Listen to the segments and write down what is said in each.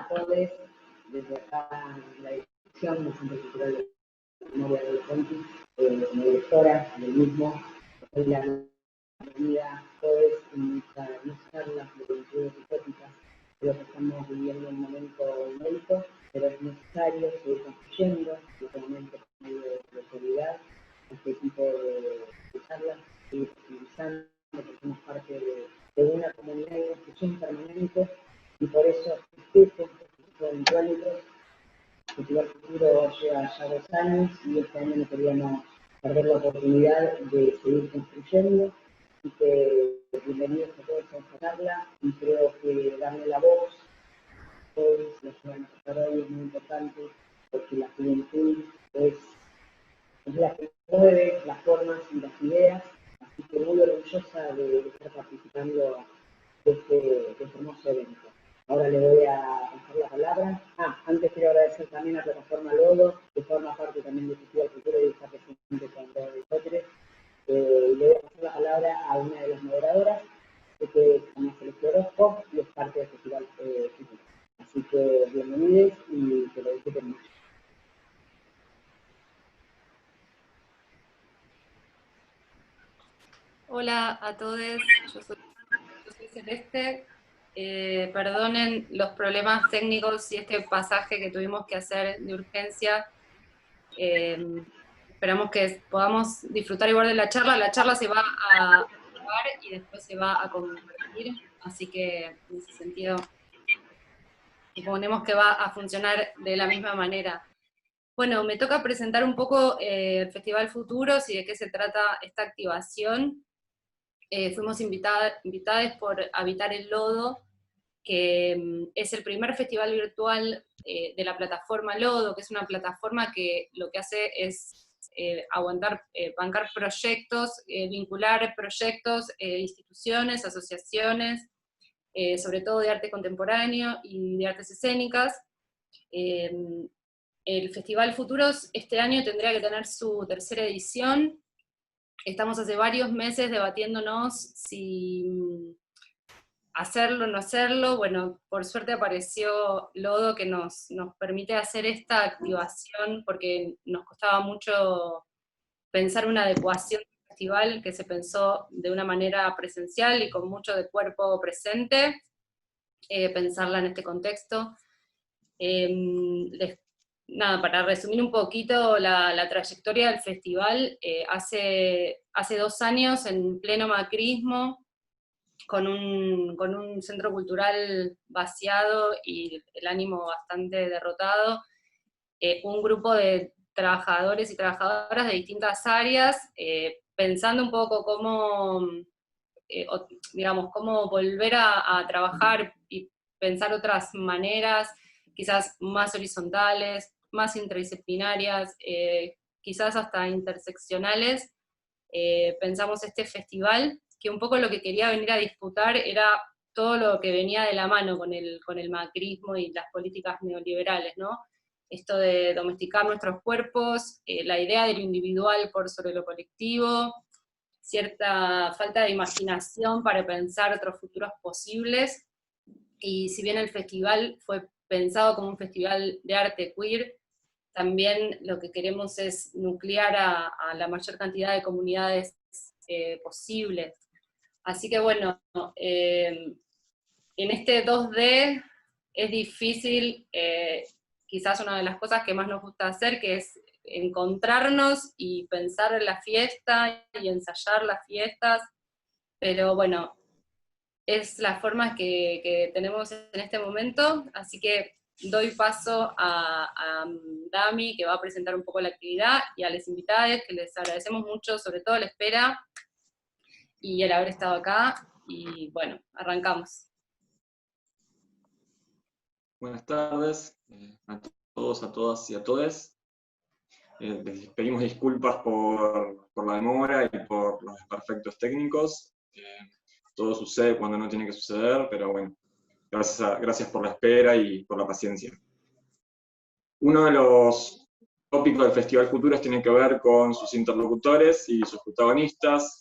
a todos, desde acá la dirección del Centro Cultural de Memoria del Conti, como directora del mismo, doy la bienvenida a todos en esta charla de conjunturas utópicas. Creo que estamos viviendo un momento inédito, pero es necesario seguir construyendo, especialmente por medio de la autoridad, este tipo de charlas, seguir utilizando, porque somos parte de una comunidad de construcción permanente, y por eso este tipo de encuentros, Festival Futuro lleva ya 2 años, y este año no queríamos perder la oportunidad de seguir construyendo, y que bienvenidos a todos a esta charla, y creo que darle la voz a todos los que van a estar hoy es muy importante, porque la juventud es la que mueve las formas y las ideas, así que muy orgullosa de estar participando de este hermoso evento. Ahora le voy a pasar la palabra. Antes quiero agradecer también a la plataforma Lodo, que forma parte también del Festival Futuro y está presente con todos nosotros. Le voy a pasar la palabra a una de las moderadoras, que es Ana Celeste Orozco, y es parte del Festival Futuro. Así que bienvenidos y que lo disfruten mucho. Hola a todos, yo soy Celeste. Perdonen los problemas técnicos y este pasaje que tuvimos que hacer de urgencia. Esperamos que podamos disfrutar igual de la charla. La charla se va a grabar y después se va a compartir, así que en ese sentido suponemos que va a funcionar de la misma manera. Bueno, me toca presentar un poco el Festival Futuros y de qué se trata esta activación. Fuimos invitadas por Habitar el Lodo, que es el primer festival virtual de la plataforma Lodo, que es una plataforma que lo que hace es bancar proyectos, vincular proyectos, instituciones, asociaciones, sobre todo de arte contemporáneo y de artes escénicas. El Festival Futuros este año tendría que tener su tercera edición. Estamos hace varios meses debatiéndonos si hacerlo o no hacerlo. Bueno, por suerte apareció Lodo, que nos permite hacer esta activación, porque nos costaba mucho pensar una adecuación del festival que se pensó de una manera presencial y con mucho de cuerpo presente, pensarla en este contexto. Nada, para resumir un poquito la trayectoria del festival, hace 2 años, en pleno macrismo, con un centro cultural vaciado y el ánimo bastante derrotado, un grupo de trabajadores y trabajadoras de distintas áreas, pensando un poco cómo, digamos, cómo volver a trabajar y pensar otras maneras, quizás más horizontales, más interdisciplinarias, quizás hasta interseccionales. Pensamos este festival, que un poco lo que quería venir a disputar era todo lo que venía de la mano con el macrismo y las políticas neoliberales, ¿no? Esto de domesticar nuestros cuerpos, la idea de lo individual por sobre lo colectivo, cierta falta de imaginación para pensar otros futuros posibles. Y si bien el festival fue pensado como un festival de arte queer, también lo que queremos es nuclear a la mayor cantidad de comunidades posibles. Así que bueno, en este 2D es difícil, quizás una de las cosas que más nos gusta hacer, que es encontrarnos y pensar en la fiesta y ensayar las fiestas, pero bueno, es la forma que tenemos en este momento, así que doy paso a Dami, que va a presentar un poco la actividad, y a los invitados, que les agradecemos mucho, sobre todo la espera, y el haber estado acá, y bueno, arrancamos. Buenas tardes a todos, a todas y a todes. Les pedimos disculpas por la demora y por los desperfectos técnicos. Todo sucede cuando no tiene que suceder, pero bueno, gracias por la espera y por la paciencia. Uno de los tópicos del Festival Futuros tiene que ver con sus interlocutores y sus protagonistas.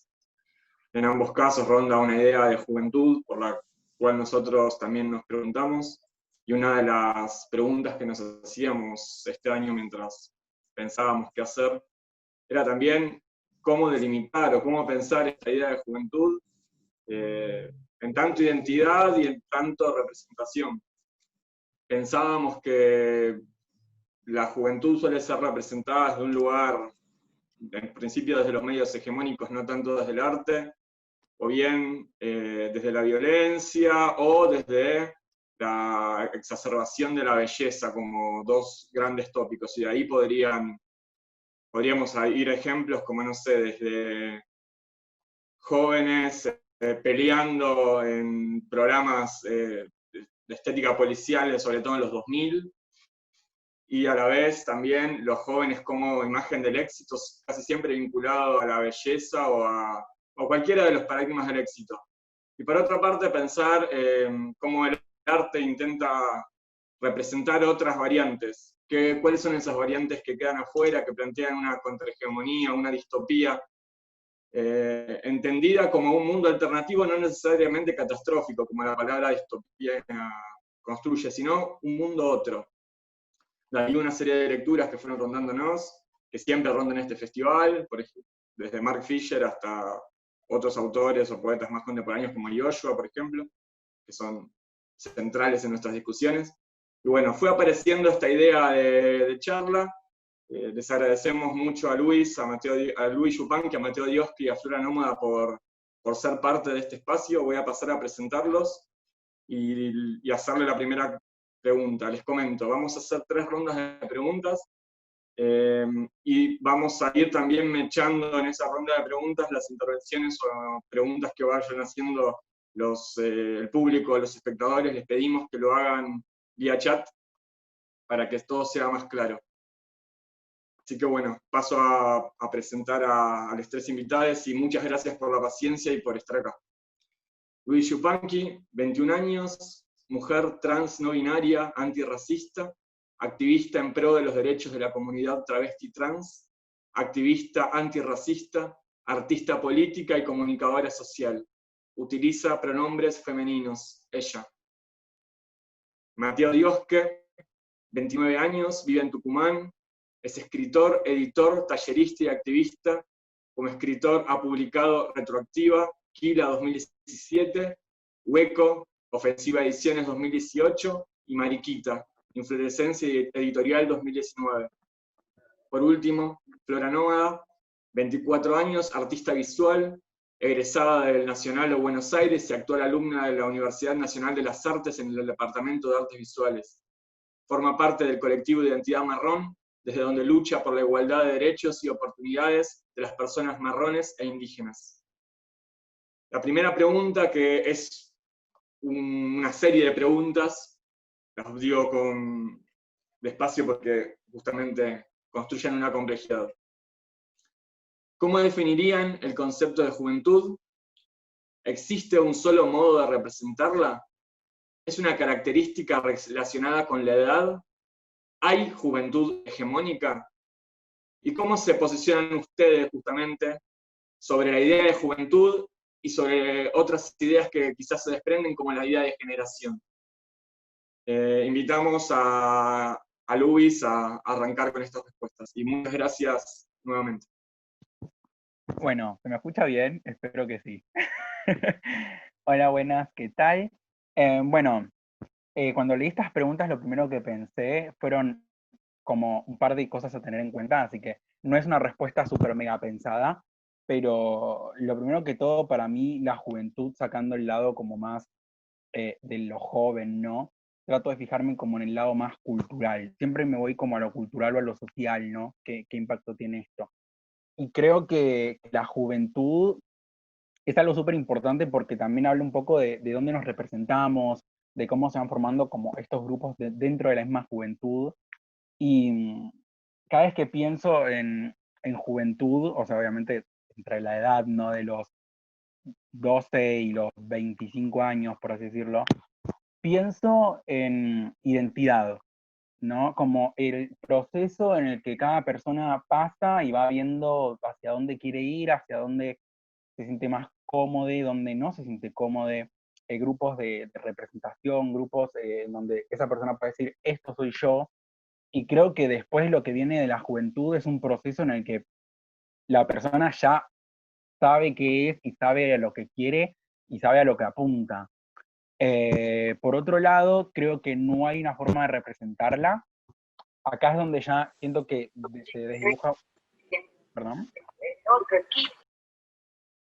En ambos casos ronda una idea de juventud, por la cual nosotros también nos preguntamos. Y una de las preguntas que nos hacíamos este año mientras pensábamos qué hacer, era también cómo delimitar o cómo pensar esta idea de juventud en tanto identidad y en tanto representación. Pensábamos que la juventud suele ser representada desde un lugar, en principio desde los medios hegemónicos, no tanto desde el arte, o bien desde la violencia, o desde la exacerbación de la belleza, como dos grandes tópicos, y de ahí podríamos ir ejemplos como, no sé, desde jóvenes peleando en programas de estética policial, sobre todo en los 2000, y a la vez también los jóvenes como imagen del éxito, casi siempre vinculado a la belleza o cualquiera de los paradigmas del éxito. Y por otra parte, pensar cómo el arte intenta representar otras variantes. ¿Cuáles son esas variantes que quedan afuera, que plantean una contrahegemonía, una distopía, entendida como un mundo alternativo, no necesariamente catastrófico, como la palabra distopía construye, sino un mundo otro? Hay una serie de lecturas que fueron rondándonos, que siempre rondan este festival, por ejemplo, desde Mark Fisher hasta otros autores o poetas más contemporáneos como Yoshua, por ejemplo, que son centrales en nuestras discusiones. Y bueno, fue apareciendo esta idea de charla. Les agradecemos mucho a Luis, a Luis Yupanqui, a Mateo Dioski y a Flora Nómada por ser parte de este espacio. Voy a pasar a presentarlos y hacerle la primera pregunta. Les comento, vamos a hacer 3 rondas de preguntas y vamos a ir también mechando en esa ronda de preguntas las intervenciones o preguntas que vayan haciendo el público, los espectadores. Les pedimos que lo hagan vía chat para que todo sea más claro. Así que bueno, paso a presentar a los 3 invitados y muchas gracias por la paciencia y por estar acá. Luis Yupanqui, 21 años, mujer trans no binaria, antirracista, activista en pro de los derechos de la comunidad travesti trans, activista antirracista, artista política y comunicadora social. Utiliza pronombres femeninos, ella. Mateo Diosque, 29 años, vive en Tucumán, es escritor, editor, tallerista y activista. Como escritor ha publicado Retroactiva, Kila 2017, Hueco, Ofensiva Ediciones 2018 y Mariquita, Inflorescencia Editorial 2019. Por último, Flora Nómada, 24 años, artista visual, egresada del Nacional de Buenos Aires y actual alumna de la Universidad Nacional de las Artes en el Departamento de Artes Visuales. Forma parte del colectivo de Identidad Marrón, desde donde lucha por la igualdad de derechos y oportunidades de las personas marrones e indígenas. La primera pregunta, que es una serie de preguntas, las digo despacio porque justamente construyen una complejidad. ¿Cómo definirían el concepto de juventud? ¿Existe un solo modo de representarla? ¿Es una característica relacionada con la edad? ¿Hay juventud hegemónica? ¿Y cómo se posicionan ustedes justamente sobre la idea de juventud y sobre otras ideas que quizás se desprenden, como la idea de generación? Invitamos a Luis a arrancar con estas respuestas. Y muchas gracias nuevamente. Bueno, ¿se me escucha bien? Espero que sí. Hola, buenas, ¿qué tal? Bueno, cuando leí estas preguntas, lo primero que pensé fueron como un par de cosas a tener en cuenta, así que no es una respuesta súper mega pensada, pero lo primero que todo, para mí, la juventud, sacando el lado como más de lo joven, ¿no? Trato de fijarme como en el lado más cultural. Siempre me voy como a lo cultural o a lo social, ¿no? ¿Qué impacto tiene esto? Y creo que la juventud es algo súper importante porque también habla un poco de dónde nos representamos, de cómo se van formando como estos grupos dentro de la misma juventud. Y cada vez que pienso en juventud, o sea, obviamente entre la edad, ¿no? De los 12 y los 25 años, por así decirlo, pienso en identidad, ¿no? Como el proceso en el que cada persona pasa y va viendo hacia dónde quiere ir, hacia dónde se siente más cómodo, dónde no se siente cómodo. grupos de representación, grupos donde esa persona puede decir, esto soy yo, y creo que después lo que viene de la juventud es un proceso en el que la persona ya sabe qué es y sabe a lo que quiere y sabe a lo que apunta. Por otro lado, creo que no hay una forma de representarla. Acá es donde ya siento que se desdibuja. ¿Perdón?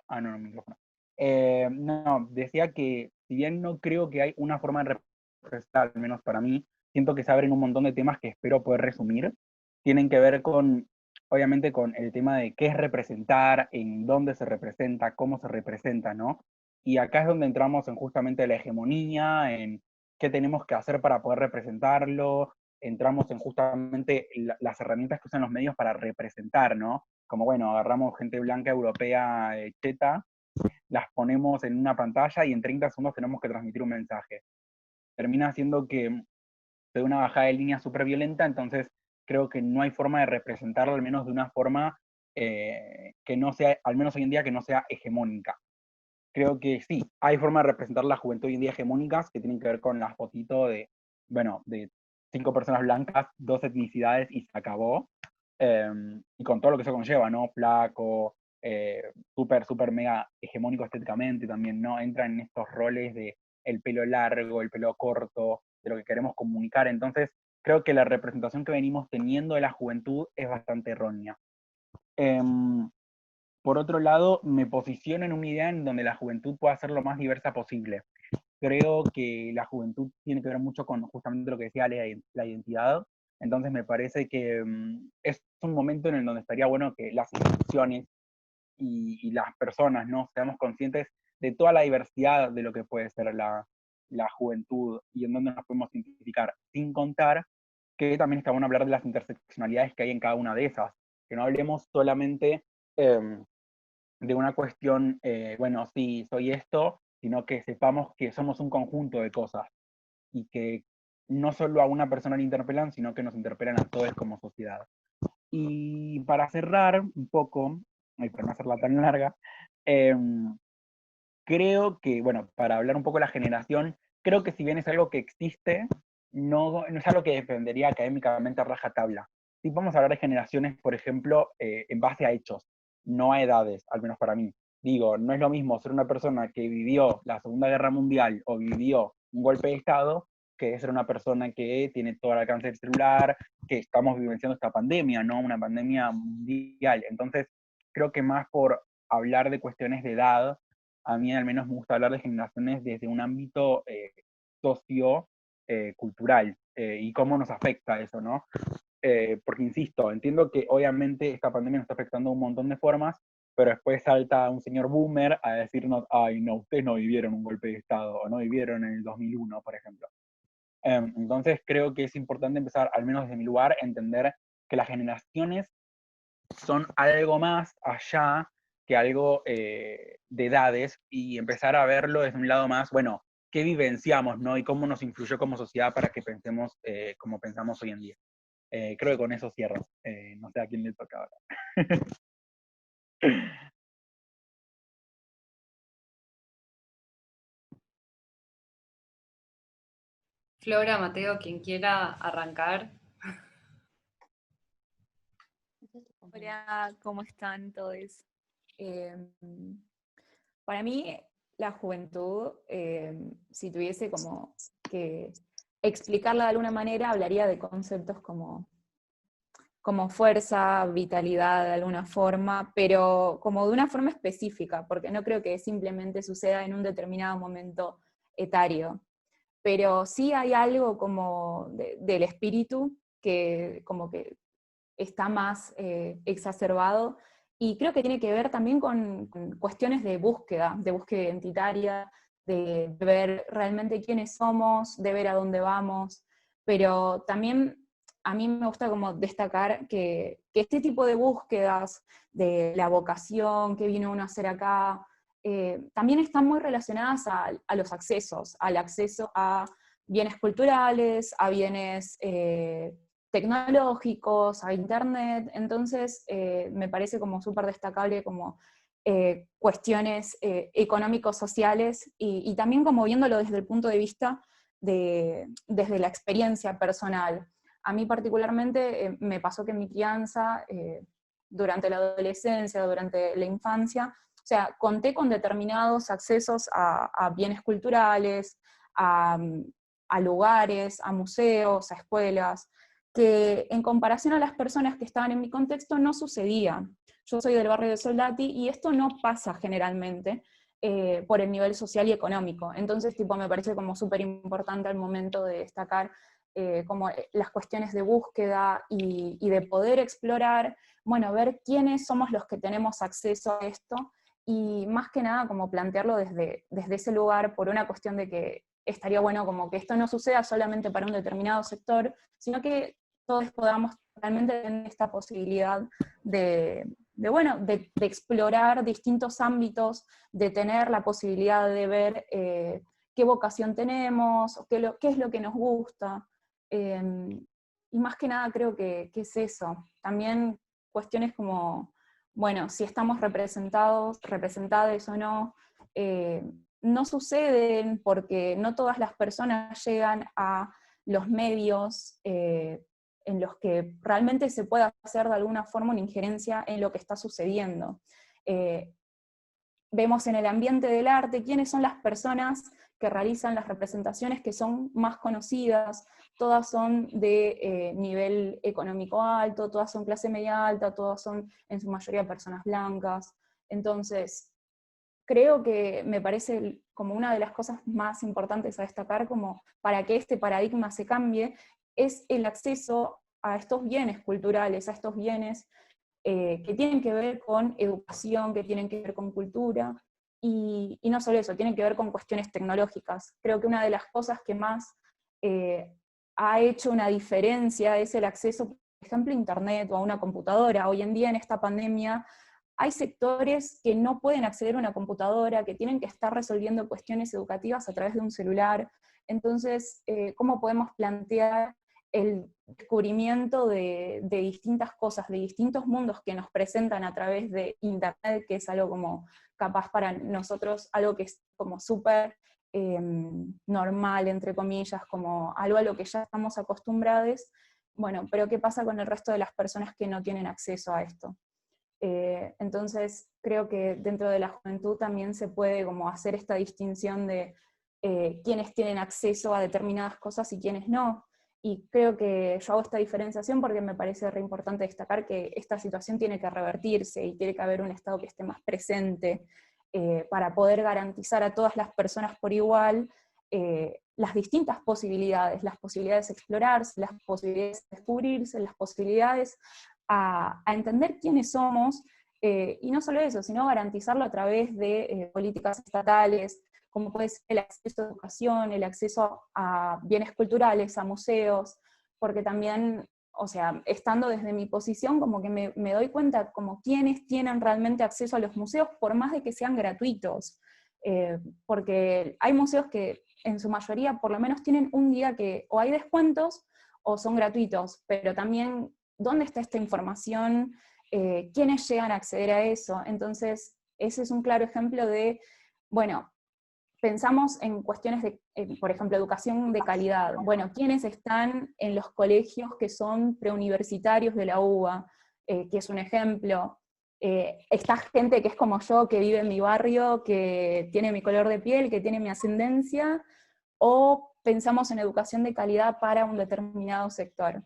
Ah, no, micrófono. No, decía que si bien no creo que hay una forma de representar, al menos para mí, siento que se abren un montón de temas que espero poder resumir. Tienen que ver con, obviamente, con el tema de qué es representar, en dónde se representa, cómo se representa, ¿no? Y acá es donde entramos en justamente la hegemonía, en qué tenemos que hacer para poder representarlo, entramos en justamente las herramientas que usan los medios para representar, ¿no? Como bueno, agarramos gente blanca europea cheta, las ponemos en una pantalla y en 30 segundos tenemos que transmitir un mensaje. Termina siendo que de una bajada de línea súper violenta, entonces creo que no hay forma de representarlo, al menos de una forma que no sea, al menos hoy en día, que no sea hegemónica. Creo que sí, hay forma de representar la juventud hoy en día hegemónicas que tienen que ver con la fotito de, bueno, de 5 personas blancas, 2 etnicidades y se acabó. Y con todo lo que eso conlleva, ¿no? Flaco, súper mega hegemónico estéticamente también, ¿no? Entran en estos roles de el pelo largo, el pelo corto, de lo que queremos comunicar. Entonces, creo que la representación que venimos teniendo de la juventud es bastante errónea. Por otro lado, me posiciono en una idea en donde la juventud pueda ser lo más diversa posible. Creo que la juventud tiene que ver mucho con justamente lo que decía la identidad. Entonces me parece que es un momento en el donde estaría bueno que las instituciones y las personas, ¿no?, seamos conscientes de toda la diversidad de lo que puede ser la juventud y en dónde nos podemos identificar, sin contar que también está bueno hablar de las interseccionalidades que hay en cada una de esas, que no hablemos solamente de una cuestión, bueno, sí, soy esto, sino que sepamos que somos un conjunto de cosas y que no solo a una persona le interpelan, sino que nos interpelan a todos como sociedad. Y para cerrar un poco, y para no hacerla tan larga, creo que, bueno, para hablar un poco de la generación, creo que si bien es algo que existe, no es algo que defendería académicamente a rajatabla. Sí vamos a hablar de generaciones, por ejemplo, en base a hechos, no a edades, al menos para mí. Digo, no es lo mismo ser una persona que vivió la Segunda Guerra Mundial o vivió un golpe de Estado que ser una persona que tiene todo el alcance del celular, que estamos vivenciando esta pandemia, ¿no? Una pandemia mundial. Entonces, creo que más por hablar de cuestiones de edad, a mí al menos me gusta hablar de generaciones desde un ámbito socio-cultural y cómo nos afecta eso, ¿no? Porque insisto, entiendo que obviamente esta pandemia nos está afectando de un montón de formas, pero después salta un señor boomer a decirnos, ay, no, ustedes no vivieron un golpe de Estado, o no vivieron en el 2001, por ejemplo. Entonces creo que es importante empezar, al menos desde mi lugar, a entender que las generaciones son algo más allá que algo de edades y empezar a verlo desde un lado más, bueno, qué vivenciamos, ¿no? Y cómo nos influyó como sociedad para que pensemos como pensamos hoy en día. Creo que con eso cierro. No sé a quién le toca ahora. Flora, Mateo, quien quiera arrancar. Hola, ¿cómo están todos? Para mí, la juventud, si tuviese como que explicarla de alguna manera, hablaría de conceptos como fuerza, vitalidad de alguna forma, pero como de una forma específica, porque no creo que simplemente suceda en un determinado momento etario. Pero sí hay algo como del espíritu que como que está más exacerbado, y creo que tiene que ver también con cuestiones de búsqueda identitaria, de ver realmente quiénes somos, de ver a dónde vamos, pero también a mí me gusta como destacar que este tipo de búsquedas de la vocación, qué viene uno a hacer acá, también están muy relacionadas a los accesos, al acceso a bienes culturales, a bienes tecnológicos, a internet. Entonces me parece como súper destacable como cuestiones económico-sociales, y también como viéndolo desde el punto de vista desde la experiencia personal. A mí particularmente me pasó que en mi crianza, durante la adolescencia, durante la infancia, o sea, conté con determinados accesos a bienes culturales, a lugares, a museos, a escuelas, que en comparación a las personas que estaban en mi contexto no sucedía. Yo soy del barrio de Soldati y esto no pasa generalmente por el nivel social y económico. Entonces, tipo, me parece como súper importante al momento de destacar como las cuestiones de búsqueda y de poder explorar, bueno, ver quiénes somos los que tenemos acceso a esto, y más que nada como plantearlo desde ese lugar, por una cuestión de que estaría bueno como que esto no suceda solamente para un determinado sector, sino que todos podamos realmente tener esta posibilidad de explorar distintos ámbitos, de tener la posibilidad de ver qué vocación tenemos, qué es lo que nos gusta. Y más que nada creo que es eso. También cuestiones como, bueno, si estamos representados, representadas o no, no suceden porque no todas las personas llegan a los medios en los que realmente se pueda hacer de alguna forma una injerencia en lo que está sucediendo. Vemos en el ambiente del arte quiénes son las personas que realizan las representaciones que son más conocidas, todas son de nivel económico alto, todas son clase media alta, todas son en su mayoría personas blancas. Entonces, creo que me parece como una de las cosas más importantes a destacar como para que este paradigma se cambie, es el acceso a estos bienes culturales, a estos bienes que tienen que ver con educación, que tienen que ver con cultura, y no solo eso, tienen que ver con cuestiones tecnológicas. Creo que una de las cosas que más ha hecho una diferencia es el acceso, por ejemplo, a internet o a una computadora. Hoy en día, en esta pandemia, hay sectores que no pueden acceder a una computadora, que tienen que estar resolviendo cuestiones educativas a través de un celular. Entonces, ¿cómo podemos plantear el descubrimiento de distintas cosas, de distintos mundos que nos presentan a través de Internet, que es algo como capaz para nosotros, algo que es como súper normal, entre comillas, como algo a lo que ya estamos acostumbrados? Bueno, pero ¿qué pasa con el resto de las personas que no tienen acceso a esto? Entonces creo que dentro de la juventud también se puede como hacer esta distinción de quiénes tienen acceso a determinadas cosas y quiénes no. Y creo que yo hago esta diferenciación porque me parece re importante destacar que esta situación tiene que revertirse y tiene que haber un Estado que esté más presente para poder garantizar a todas las personas por igual las distintas posibilidades, las posibilidades de explorarse, las posibilidades de descubrirse, las posibilidades a entender quiénes somos, y no solo eso, sino garantizarlo a través de políticas estatales, como puede ser el acceso a educación, el acceso a bienes culturales, a museos, porque también, o sea, estando desde mi posición, como que me doy cuenta como quiénes tienen realmente acceso a los museos, por más de que sean gratuitos, porque hay museos que en su mayoría por lo menos tienen un día que o hay descuentos o son gratuitos, pero también ¿dónde está esta información? ¿Quiénes llegan a acceder a eso? Entonces, ese es un claro ejemplo de, bueno, pensamos en cuestiones de, por ejemplo, educación de calidad. Bueno, ¿quiénes están en los colegios que son preuniversitarios de la UBA? Que es un ejemplo. Esta gente que es como yo, que vive en mi barrio, que tiene mi color de piel, que tiene mi ascendencia, o pensamos en educación de calidad para un determinado sector.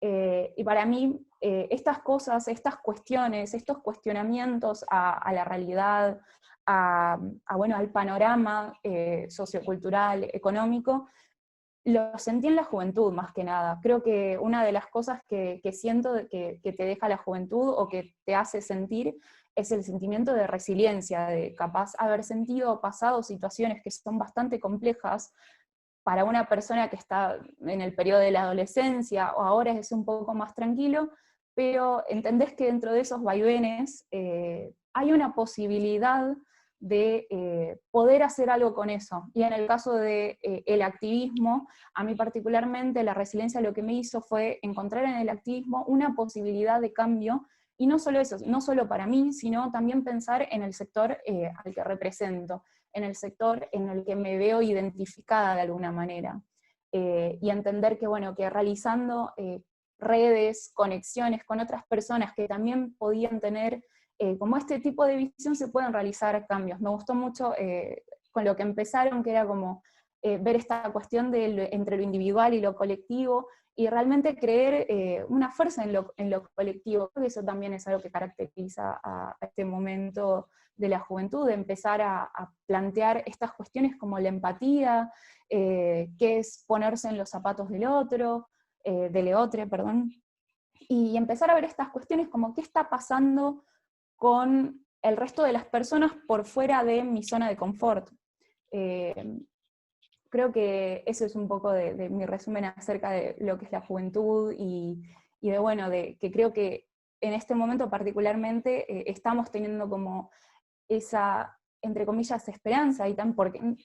Y para mí, estas cosas, estas cuestiones, estos cuestionamientos a la realidad, bueno, al panorama sociocultural, económico, lo sentí en la juventud más que nada. Creo que una de las cosas que siento que te deja la juventud o que te hace sentir es el sentimiento de resiliencia, de capaz haber sentido o pasado situaciones que son bastante complejas para una persona que está en el periodo de la adolescencia, o ahora es un poco más tranquilo, pero entendés que dentro de esos vaivenes hay una posibilidad de poder hacer algo con eso. Y en el caso del el activismo, a mí particularmente la resiliencia lo que me hizo fue encontrar en el activismo una posibilidad de cambio Y no solo eso, no solo para mí, sino también pensar en el sector al que represento, en el sector en el que me veo identificada de alguna manera. Y entender que, bueno, que realizando redes, conexiones con otras personas que también podían tener como este tipo de visión, se pueden realizar cambios. Me gustó mucho con lo que empezaron, que era como ver esta cuestión entre lo individual y lo colectivo, y realmente creer una fuerza en lo colectivo. Creo que eso también es algo que caracteriza a este momento de la juventud, de empezar a plantear estas cuestiones como la empatía, qué es ponerse en los zapatos del otro, del otro, perdón, y empezar a ver estas cuestiones como qué está pasando con el resto de las personas por fuera de mi zona de confort. Creo que eso es un poco de mi resumen acerca de lo que es la juventud y de, bueno, de que creo que en este momento particularmente estamos teniendo como esa, entre comillas, esperanza, y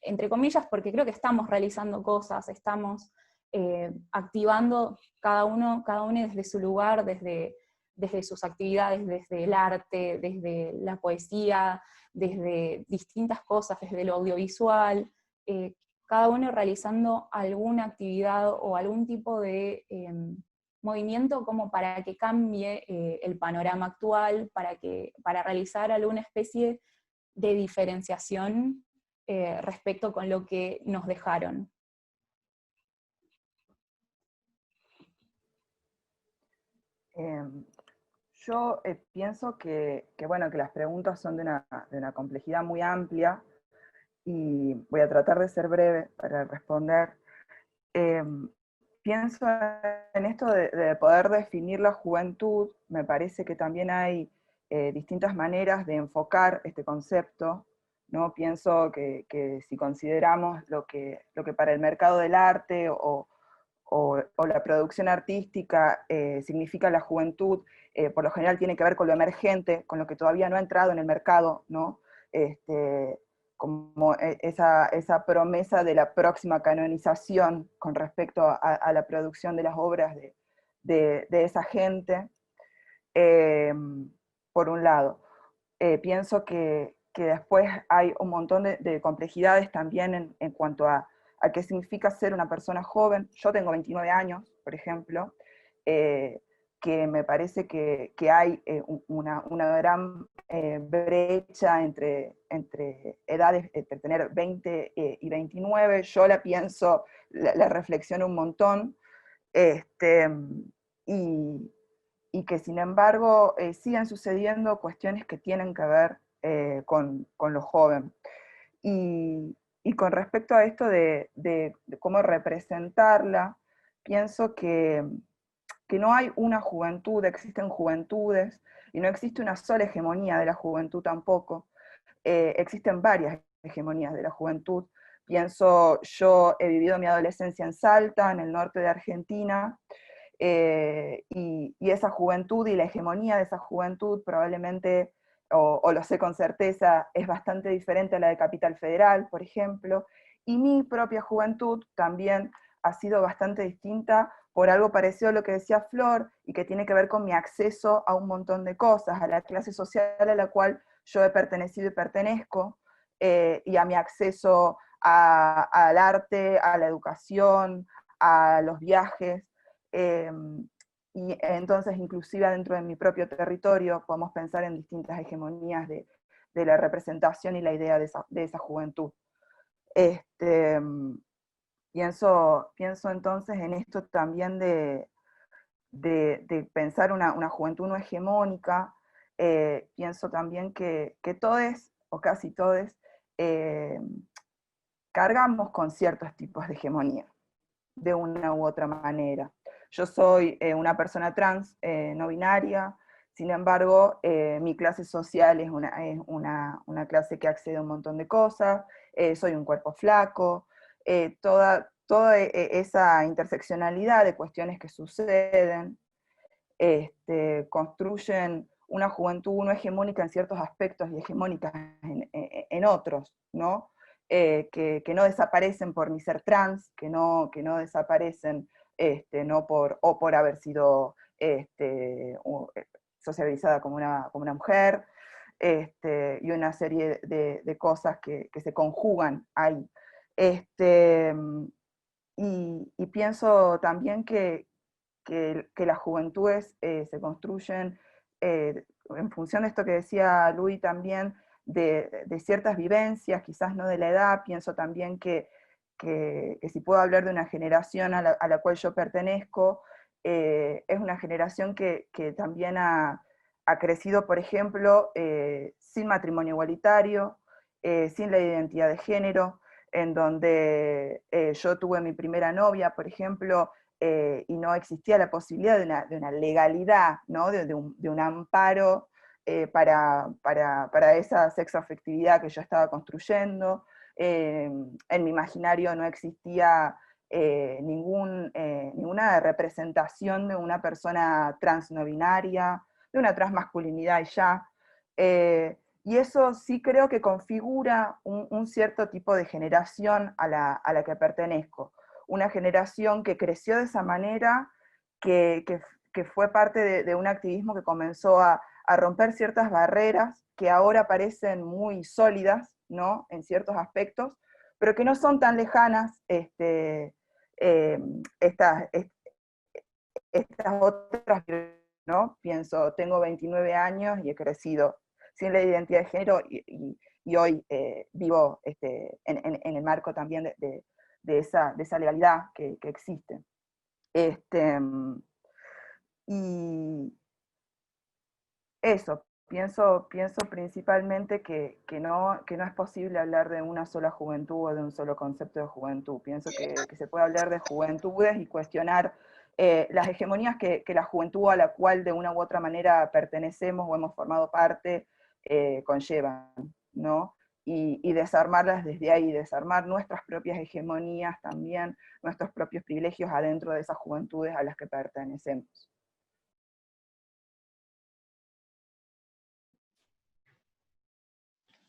entre comillas, porque creo que estamos realizando cosas, estamos activando cada uno desde su lugar, desde sus actividades, desde el arte, desde la poesía, desde distintas cosas, desde lo audiovisual, cada uno realizando alguna actividad o algún tipo de movimiento como para que cambie el panorama actual, para realizar alguna especie de diferenciación respecto con lo que nos dejaron. Yo pienso bueno, que las preguntas son de una complejidad muy amplia, y voy a tratar de ser breve para responder. Pienso en esto de poder definir la juventud. Me parece que también hay distintas maneras de enfocar este concepto, ¿no? Pienso que si consideramos lo que para el mercado del arte o la producción artística significa la juventud, por lo general tiene que ver con lo emergente, con lo que todavía no ha entrado en el mercado, ¿no? Como esa promesa de la próxima canonización con respecto a la producción de las obras de esa gente, por un lado. Pienso que después hay un montón de complejidades también en cuanto a qué significa ser una persona joven. Yo tengo 29 años, por ejemplo, que me parece que hay una gran brecha entre edades, entre tener 20 y 29. Yo la pienso, la reflexiono un montón, y que sin embargo siguen sucediendo cuestiones que tienen que ver con lo joven. Y con respecto a esto de cómo representarla, pienso que no hay una juventud, existen juventudes, y no existe una sola hegemonía de la juventud tampoco. Existen varias hegemonías de la juventud. Pienso, yo he vivido mi adolescencia en Salta, en el norte de Argentina, y esa juventud y la hegemonía de esa juventud probablemente, o lo sé con certeza, es bastante diferente a la de Capital Federal, por ejemplo, y mi propia juventud también ha sido bastante distinta por algo parecido a lo que decía Flor, y que tiene que ver con mi acceso a un montón de cosas, a la clase social a la cual yo he pertenecido y pertenezco, y a mi acceso al arte, a la educación, a los viajes, y entonces inclusive dentro de mi propio territorio podemos pensar en distintas hegemonías de la representación y la idea de esa juventud. Pienso entonces en esto también de pensar una juventud no hegemónica. Pienso también que todos, o casi todos, cargamos con ciertos tipos de hegemonía, de una u otra manera. Yo soy una persona trans, no binaria, sin embargo, mi clase social es una clase que accede a un montón de cosas, soy un cuerpo flaco, toda esa interseccionalidad de cuestiones que suceden construyen una juventud no hegemónica en ciertos aspectos y hegemónicas en otros, ¿no? Que no desaparecen por mi ser trans, que no desaparecen no por haber sido sociabilizada como una mujer, y una serie de cosas que se conjugan ahí. Y pienso también que las juventudes se construyen en función de esto que decía Luis también, de ciertas vivencias, quizás no de la edad. Pienso también que si puedo hablar de una generación a la cual yo pertenezco, es una generación que también ha crecido, por ejemplo, sin matrimonio igualitario, sin la identidad de género, en donde yo tuve mi primera novia, por ejemplo, y no existía la posibilidad de una legalidad, ¿no? de un amparo para esa sexoafectividad que yo estaba construyendo. En mi imaginario no existía ninguna representación de una persona trans no binaria, de una transmasculinidad ya. Y eso sí creo que configura un cierto tipo de generación a la que pertenezco. Una generación que creció de esa manera, que fue parte de un activismo que comenzó a romper ciertas barreras que ahora parecen muy sólidas, ¿no? En ciertos aspectos, pero que no son tan lejanas estas otras, ¿no? Pienso, tengo 29 años y he crecido sin la identidad de género y hoy vivo en el marco también de esa legalidad que existe. Y eso, pienso principalmente que no es posible hablar de una sola juventud o de un solo concepto de juventud. Pienso que se puede hablar de juventudes y cuestionar las hegemonías que la juventud a la cual de una u otra manera pertenecemos o hemos formado parte conllevan, ¿no? Y desarmarlas desde ahí, desarmar nuestras propias hegemonías también, nuestros propios privilegios adentro de esas juventudes a las que pertenecemos.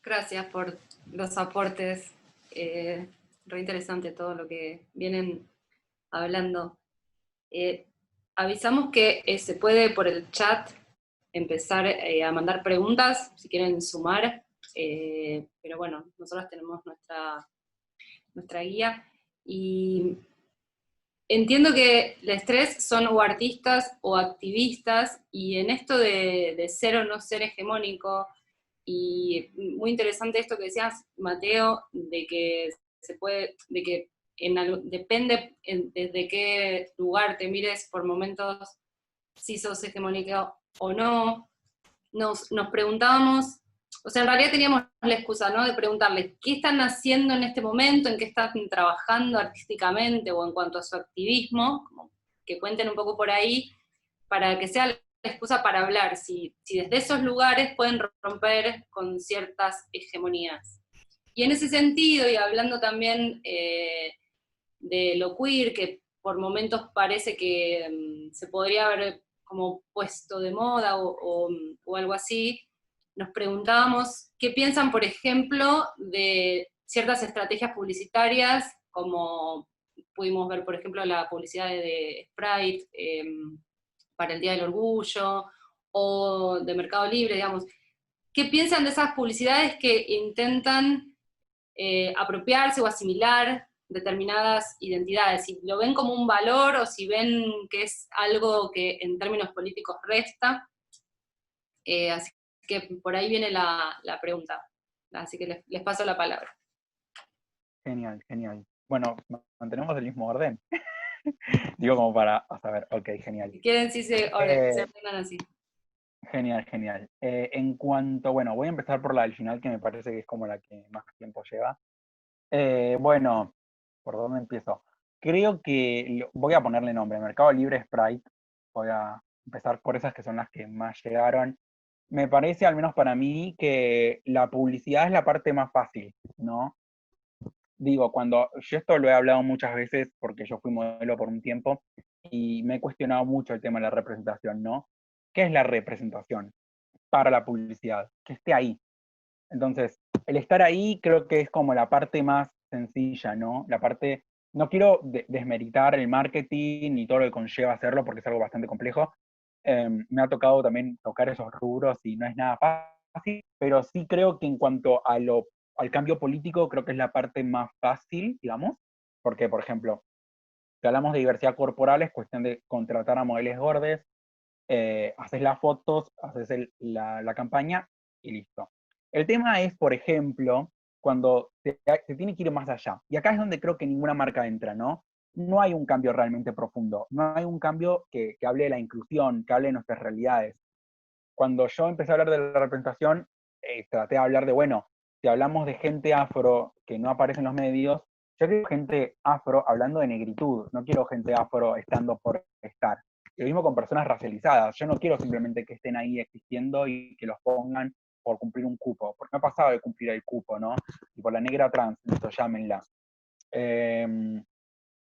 Gracias por los aportes. Re interesante todo lo que vienen hablando. Avisamos que se puede por el chat empezar a mandar preguntas, si quieren sumar, pero bueno, nosotros tenemos nuestra guía, y entiendo que los tres son o artistas o activistas, y en esto de ser o no ser hegemónico, y muy interesante esto que decías, Mateo, de que de que depende desde qué lugar te mires por momentos, si sos hegemónico o no. Nos preguntábamos, o sea, en realidad teníamos la excusa, ¿no?, de preguntarles qué están haciendo en este momento, en qué están trabajando artísticamente o en cuanto a su activismo, como que cuenten un poco por ahí, para que sea la excusa para hablar, si desde esos lugares pueden romper con ciertas hegemonías. Y en ese sentido, y hablando también de lo queer, que por momentos parece que se podría haber como puesto de moda o algo así, nos preguntábamos qué piensan, por ejemplo, de ciertas estrategias publicitarias, como pudimos ver, por ejemplo, la publicidad de Sprite para el Día del Orgullo, o de Mercado Libre, digamos. ¿Qué piensan de esas publicidades que intentan apropiarse o asimilar determinadas identidades? Si lo ven como un valor o si ven que es algo que en términos políticos resta. Así que por ahí viene la pregunta. Así que les paso la palabra. Genial, genial. Bueno, mantenemos el mismo orden. Digo como para saber, ok, genial. Si quieren, sí se ordenan así. Genial, genial. En cuanto, bueno, voy a empezar por la del final, que me parece que es como la que más tiempo lleva. Bueno, ¿por dónde empiezo? Creo que voy a ponerle nombre, Mercado Libre, Sprite. Voy a empezar por esas que son las que más llegaron. Me parece, al menos para mí, que la publicidad es la parte más fácil, ¿no? Digo, cuando yo esto lo he hablado muchas veces porque yo fui modelo por un tiempo y me he cuestionado mucho el tema de la representación, ¿no? ¿Qué es la representación para la publicidad? Que esté ahí. Entonces, el estar ahí creo que es como la parte más sencilla, ¿no? La parte, no quiero desmeritar el marketing ni todo lo que conlleva hacerlo porque es algo bastante complejo, Me ha tocado también tocar esos rubros y no es nada fácil, pero sí creo que en cuanto al cambio político, creo que es la parte más fácil, digamos, porque, por ejemplo, si hablamos de diversidad corporal, es cuestión de contratar a modelos gordes, haces las fotos, haces la campaña y listo. El tema es, por ejemplo, cuando se tiene que ir más allá. Y acá es donde creo que ninguna marca entra, ¿no? No hay un cambio realmente profundo, no hay un cambio que hable de la inclusión, que hable de nuestras realidades. Cuando yo empecé a hablar de la representación, traté de hablar de, bueno, si hablamos de gente afro que no aparece en los medios, yo quiero gente afro hablando de negritud, no quiero gente afro estando por estar. Y lo mismo con personas racializadas, yo no quiero simplemente que estén ahí existiendo y que los pongan por cumplir un cupo, porque no ha pasado de cumplir el cupo, ¿no? Y por la negra trans, listo, llámenla.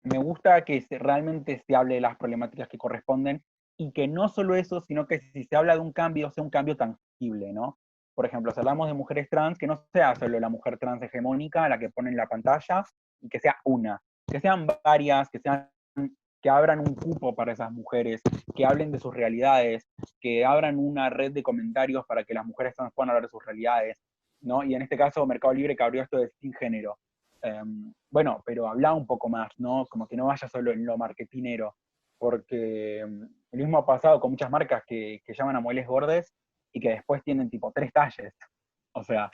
Me gusta que realmente se hable de las problemáticas que corresponden y que no solo eso, sino que si se habla de un cambio, sea un cambio tangible, ¿no? Por ejemplo, si hablamos de mujeres trans, que no sea solo la mujer trans hegemónica la que pone en la pantalla y que sea una, que sean varias, que abran un cupo para esas mujeres, que hablen de sus realidades, que abran una red de comentarios para que las mujeres trans puedan hablar de sus realidades, ¿no? Y en este caso Mercado Libre que abrió esto de sin género. Bueno, pero habla un poco más, ¿no? Como que no vaya solo en lo marketinero, porque lo mismo ha pasado con muchas marcas que llaman a muebles gordes y que después tienen tipo 3 talles. O sea,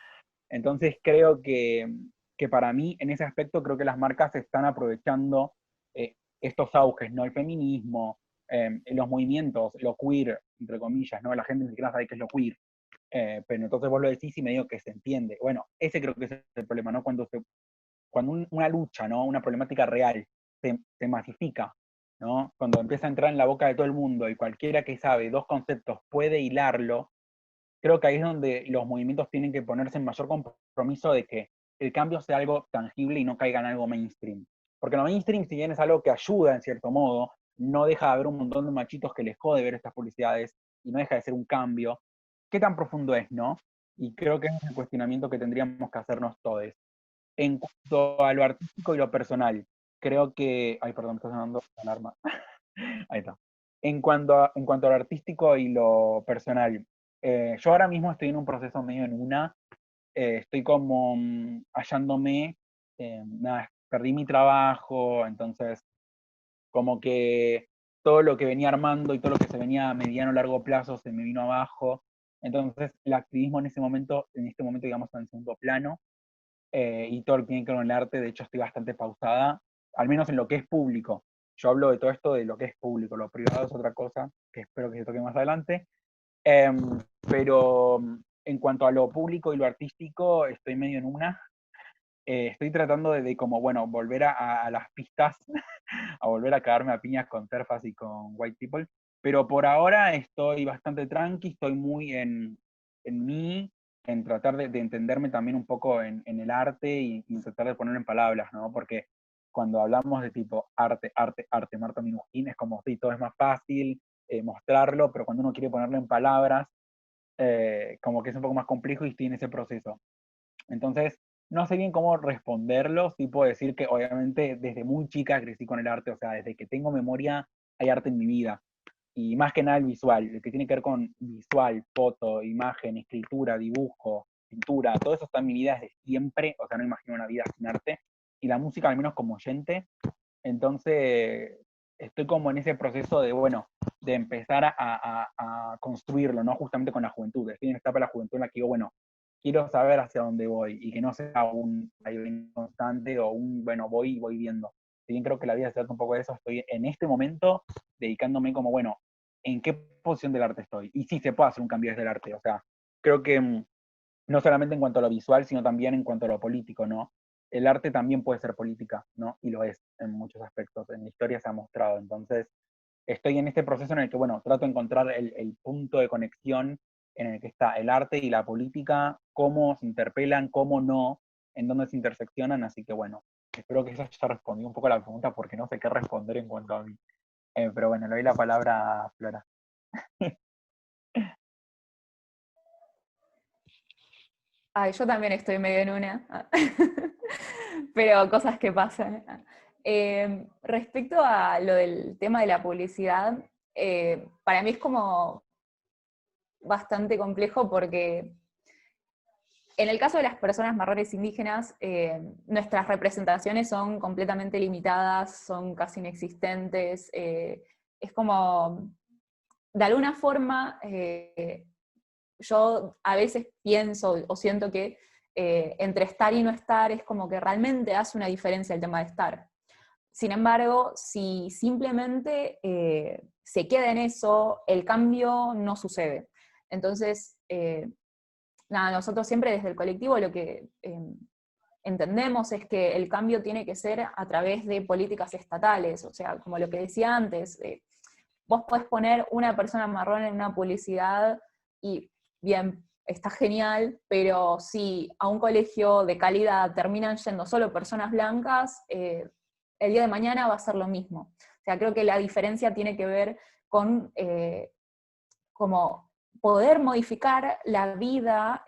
entonces creo que para mí, en ese aspecto, creo que las marcas están aprovechando estos auges, ¿no? El feminismo, los movimientos, lo queer, entre comillas, ¿no? La gente ni siquiera sabe qué es lo queer. Pero entonces vos lo decís y medio que se entiende. Bueno, ese creo que es el problema, ¿no? Cuando una lucha, ¿no? Una problemática real se masifica, ¿no? Cuando empieza a entrar en la boca de todo el mundo y cualquiera que sabe 2 conceptos puede hilarlo, creo que ahí es donde los movimientos tienen que ponerse en mayor compromiso de que el cambio sea algo tangible y no caiga en algo mainstream. Porque lo mainstream, si bien es algo que ayuda en cierto modo, no deja de haber un montón de machitos que les jode ver estas publicidades y no deja de ser un cambio. ¿Qué tan profundo es, no? Y creo que es el cuestionamiento que tendríamos que hacernos todos. En cuanto a lo artístico y lo personal, creo que. Ay, perdón, me está sonando la alarma. Ahí está. En cuanto a lo artístico y lo personal, yo ahora mismo estoy en un proceso medio en una. Estoy como hallándome. Nada, perdí mi trabajo, entonces, como que todo lo que venía armando y todo lo que se venía a mediano o largo plazo se me vino abajo. Entonces, el activismo en este momento, digamos, está en segundo plano y todo lo que tiene que ver con el arte, de hecho estoy bastante pausada, al menos en lo que es público. Yo hablo de todo esto de lo que es público, lo privado es otra cosa, que espero que se toque más adelante. Pero en cuanto a lo público y lo artístico, estoy medio en una. Estoy tratando de como, bueno, volver a las pistas, a volver a cagarme a piñas con terfas y con white people. Pero por ahora estoy bastante tranqui, estoy muy en mí, en tratar de entenderme también un poco en el arte y tratar de ponerlo en palabras, ¿no? Porque cuando hablamos de tipo arte, arte, arte, Marta Minujín, es como, sí, todo es más fácil mostrarlo, pero cuando uno quiere ponerlo en palabras, como que es un poco más complejo y estoy en ese proceso. Entonces, no sé bien cómo responderlo, sí puedo decir que obviamente desde muy chica crecí con el arte, o sea, desde que tengo memoria hay arte en mi vida. Y más que nada el visual, el que tiene que ver con visual, foto, imagen, escritura, dibujo, pintura, todo eso está en mi vida desde siempre, o sea, no imagino una vida sin arte. Y la música, al menos como oyente, entonces estoy como en ese proceso de, bueno, de empezar a construirlo, ¿no? Justamente con la juventud. Estoy en esta etapa de la juventud en la que digo, bueno, quiero saber hacia dónde voy y que no sea un vaivén constante o un, bueno, voy y voy viendo. Si bien creo que la vida se trata un poco de eso, estoy en este momento dedicándome como, bueno, ¿en qué posición del arte estoy? Y sí se puede hacer un cambio desde el arte, o sea, creo que no solamente en cuanto a lo visual, sino también en cuanto a lo político, ¿no? El arte también puede ser política, ¿no? Y lo es en muchos aspectos, en la historia se ha mostrado. Entonces, estoy en este proceso en el que, bueno, trato de encontrar el punto de conexión en el que está el arte y la política, cómo se interpelan, cómo no, en dónde se interseccionan, así que bueno, espero que eso ya respondió un poco a la pregunta porque no sé qué responder en cuanto a mí. Pero bueno, le doy la palabra a Flora. Ay, yo también estoy medio en una, pero cosas que pasan. Respecto a lo del tema de la publicidad, para mí es como bastante complejo porque en el caso de las personas marrones indígenas, nuestras representaciones son completamente limitadas, son casi inexistentes. Es como, de alguna forma, yo a veces pienso o siento que entre estar y no estar es como que realmente hace una diferencia el tema de estar. Sin embargo, si simplemente se queda en eso, el cambio no sucede. Entonces, nada, nosotros siempre desde el colectivo lo que entendemos es que el cambio tiene que ser a través de políticas estatales, o sea, como lo que decía antes, vos podés poner una persona marrón en una publicidad y bien, está genial, pero si a un colegio de calidad terminan yendo solo personas blancas, el día de mañana va a ser lo mismo. O sea, creo que la diferencia tiene que ver con como poder modificar la vida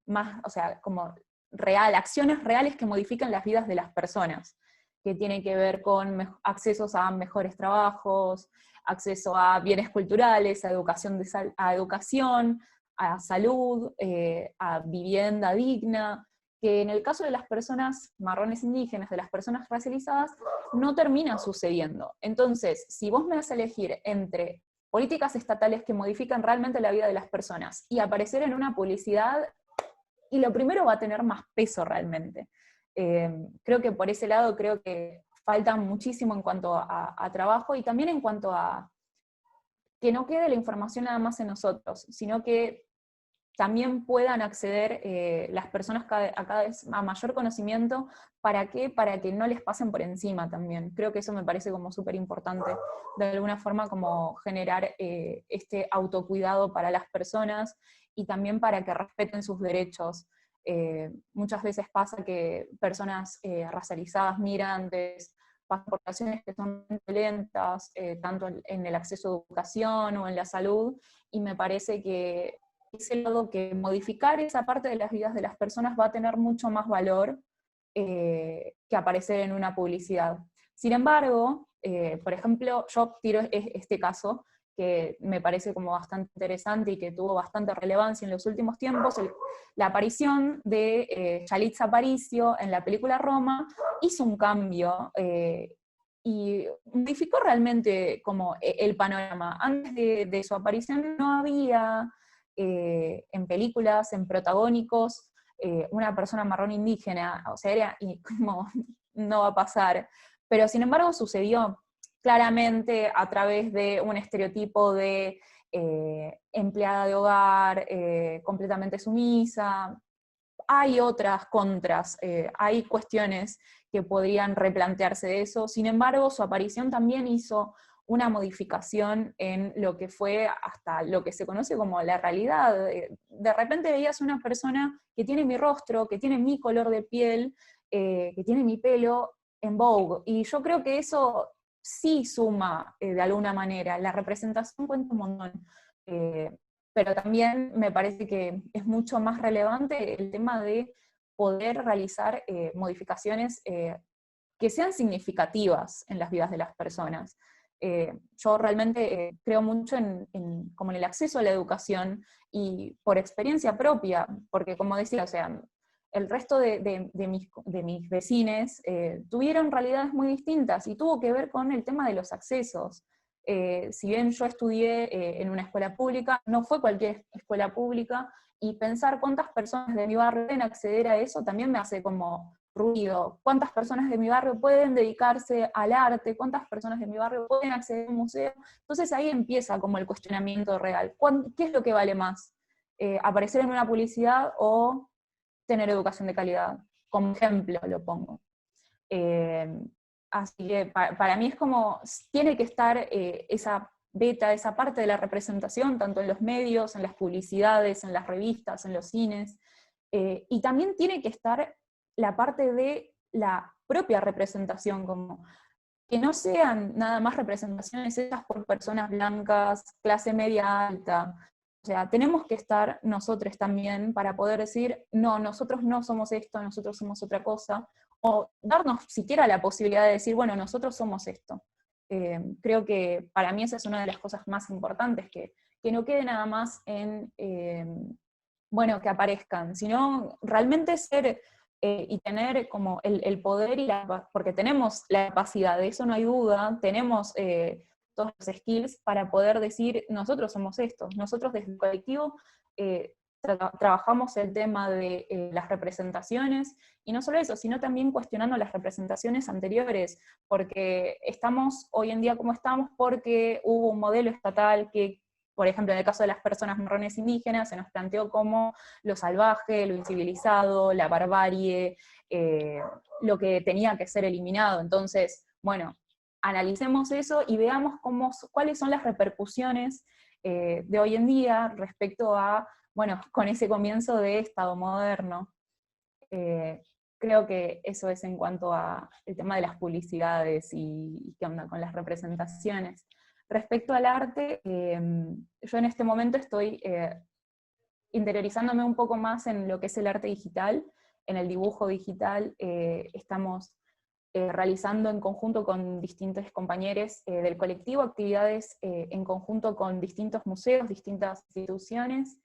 más, o sea, como real, acciones reales que modifican las vidas de las personas, que tienen que ver con accesos a mejores trabajos, acceso a bienes culturales, a educación, a salud, a vivienda digna, que en el caso de las personas marrones indígenas, de las personas racializadas, no termina sucediendo. Entonces, si vos me das a elegir entre políticas estatales que modifican realmente la vida de las personas y aparecer en una publicidad, y lo primero va a tener más peso realmente. Creo que por ese lado creo que falta muchísimo en cuanto a trabajo y también en cuanto a que no quede la información nada más en nosotros, sino que también puedan acceder las personas cada vez a mayor conocimiento. ¿Para qué? Para que no les pasen por encima también. Creo que eso me parece como súper importante, de alguna forma como generar este autocuidado para las personas y también para que respeten sus derechos. Muchas veces pasa que personas racializadas, migrantes, pasan por situaciones que son violentas, tanto en el acceso a educación o en la salud, y me parece que ese lado que modificar esa parte de las vidas de las personas va a tener mucho más valor que aparecer en una publicidad. Sin embargo, por ejemplo, yo tiro este caso, que me parece como bastante interesante y que tuvo bastante relevancia en los últimos tiempos, la aparición de Yalitza Aparicio en la película Roma hizo un cambio y modificó realmente como el panorama. Antes de su aparición no había en películas, en protagónicos, una persona marrón indígena, o sea, era como, no va a pasar, pero sin embargo sucedió claramente a través de un estereotipo de empleada de hogar, completamente sumisa. Hay otras contras, hay cuestiones que podrían replantearse de eso, sin embargo su aparición también hizo una modificación en lo que fue hasta lo que se conoce como la realidad. De repente veías una persona que tiene mi rostro, que tiene mi color de piel, que tiene mi pelo en Vogue, y yo creo que eso sí suma de alguna manera, la representación cuenta un montón. Pero también me parece que es mucho más relevante el tema de poder realizar modificaciones que sean significativas en las vidas de las personas. Yo realmente creo mucho como en el acceso a la educación y por experiencia propia, porque como decía, o sea, el resto de mis vecines tuvieron realidades muy distintas y tuvo que ver con el tema de los accesos. Si bien yo estudié en una escuela pública, no fue cualquier escuela pública, y pensar cuántas personas de mi barrio pueden acceder a eso también me hace como ruido. ¿Cuántas personas de mi barrio pueden dedicarse al arte? ¿Cuántas personas de mi barrio pueden acceder a un museo? Entonces ahí empieza como el cuestionamiento real. ¿Qué es lo que vale más? ¿Aparecer en una publicidad o tener educación de calidad? Como ejemplo lo pongo. Así que para mí es como, tiene que estar esa beta, esa parte de la representación, tanto en los medios, en las publicidades, en las revistas, en los cines, y también tiene que estar la parte de la propia representación, como que no sean nada más representaciones hechas por personas blancas, clase media alta. O sea, tenemos que estar nosotros también para poder decir, no, nosotros no somos esto, nosotros somos otra cosa, o darnos siquiera la posibilidad de decir, bueno, nosotros somos esto. Creo que para mí esa es una de las cosas más importantes, que no quede nada más en, bueno, que aparezcan, sino realmente ser y tener como el poder, porque tenemos la capacidad, de eso no hay duda, tenemos todos los skills para poder decir, nosotros somos estos, nosotros desde el colectivo trabajamos el tema de las representaciones, y no solo eso, sino también cuestionando las representaciones anteriores, porque estamos hoy en día como estamos porque hubo un modelo estatal que, por ejemplo, en el caso de las personas marrones indígenas, se nos planteó como lo salvaje, lo incivilizado, la barbarie, lo que tenía que ser eliminado. Entonces, bueno, analicemos eso y veamos cuáles son las repercusiones de hoy en día respecto a, bueno, con ese comienzo de Estado moderno. Creo que eso es en cuanto al tema de las publicidades y qué onda con las representaciones. Respecto al arte, yo en este momento estoy interiorizándome un poco más en lo que es el arte digital, en el dibujo digital. Estamos realizando en conjunto con distintos compañeros del colectivo actividades en conjunto con distintos museos, distintas instituciones,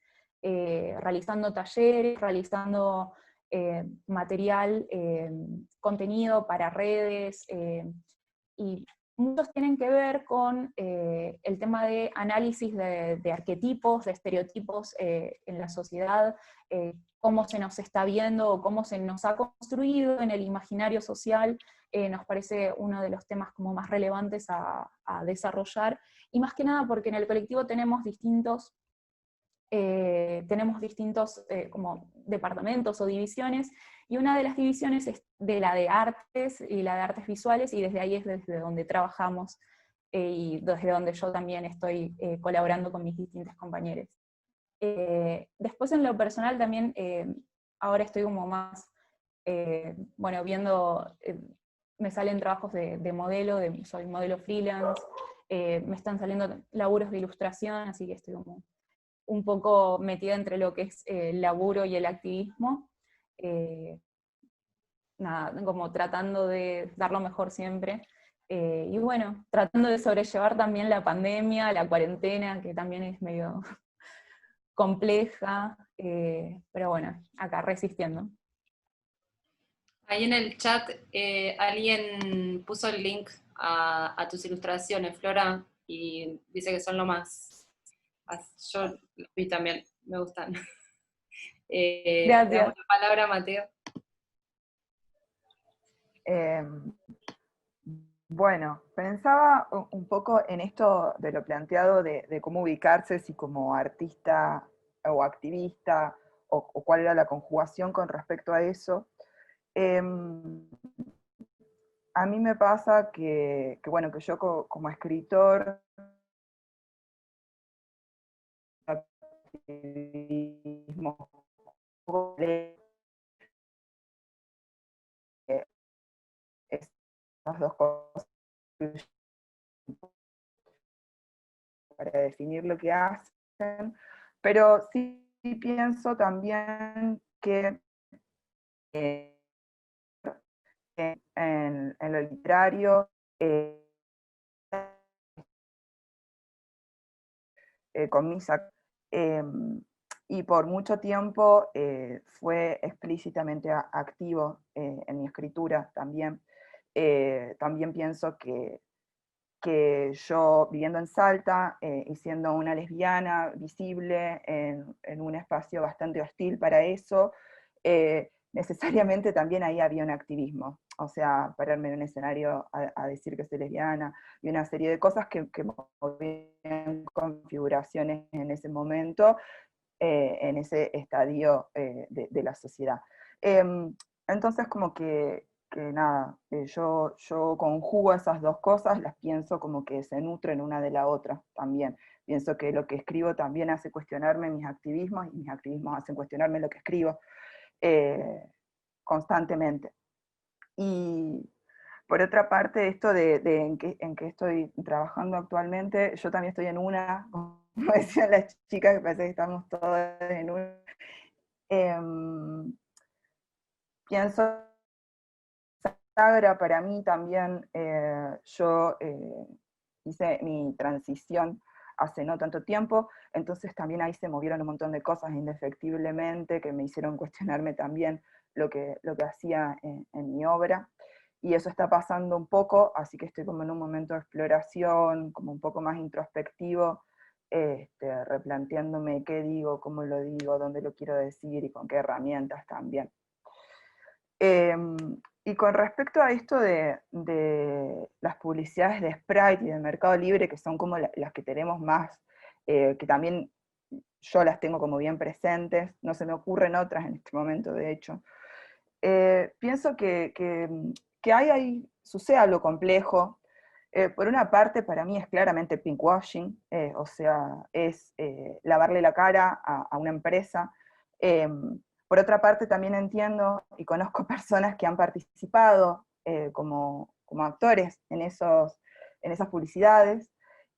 realizando talleres, realizando material, contenido para redes, y muchos tienen que ver con el tema de análisis de arquetipos, de estereotipos en la sociedad, cómo se nos está viendo o cómo se nos ha construido en el imaginario social. Nos parece uno de los temas como más relevantes a desarrollar, y más que nada porque en el colectivo tenemos distintos como departamentos o divisiones, y una de las divisiones es de la de artes y la de artes visuales, y desde ahí es desde donde trabajamos y desde donde yo también estoy colaborando con mis distintos compañeros. Después en lo personal también, ahora estoy como más, bueno, viendo, me salen trabajos de modelo, soy modelo freelance, me están saliendo laburos de ilustración, así que estoy como un poco metida entre lo que es el laburo y el activismo. Nada, como tratando de dar lo mejor siempre. Y bueno, tratando de sobrellevar también la pandemia, la cuarentena, que también es medio compleja, pero bueno, acá resistiendo. Ahí en el chat alguien puso el link a tus ilustraciones, Flora, y dice que son lo más. Yo los vi también, me gustan. Le Gracias. damos la palabra a Mateo. Bueno, pensaba un poco en esto de lo planteado de cómo ubicarse, si como artista o activista, o cuál era la conjugación con respecto a eso. A mí me pasa bueno, que yo como escritor, activismo, esas dos cosas para definir lo que hacen, pero sí pienso también que en lo literario con mis y por mucho tiempo fue explícitamente activo en mi escritura también. También pienso que yo viviendo en Salta y siendo una lesbiana visible en un espacio bastante hostil para eso, necesariamente también ahí había un activismo. O sea, pararme en un escenario a decir que soy lesbiana, y una serie de cosas que movían configuraciones en ese momento, en ese estadio de la sociedad. Entonces como que nada, yo conjugo esas dos cosas, las pienso como que se nutren una de la otra también. Pienso que lo que escribo también hace cuestionarme mis activismos, y mis activismos hacen cuestionarme lo que escribo constantemente. Y por otra parte, esto de en qué estoy trabajando actualmente, yo también estoy en una, como decían las chicas, que parece que estamos todas en una. Pienso Sagra, para mí también, yo hice mi transición hace no tanto tiempo, entonces también ahí se movieron un montón de cosas indefectiblemente que me hicieron cuestionarme también lo que hacía en mi obra, y eso está pasando un poco, así que estoy como en un momento de exploración, como un poco más introspectivo, replanteándome qué digo, cómo lo digo, dónde lo quiero decir y con qué herramientas también. Y con respecto a esto de las publicidades de Sprite y de Mercado Libre, que son como las que tenemos más, que también yo las tengo como bien presentes, no se me ocurren otras en este momento, de hecho. Pienso que ahí sucede algo complejo. Por una parte, para mí es claramente pinkwashing, o sea, es lavarle la cara a una empresa. Por otra parte, también entiendo y conozco personas que han participado como actores en esas publicidades,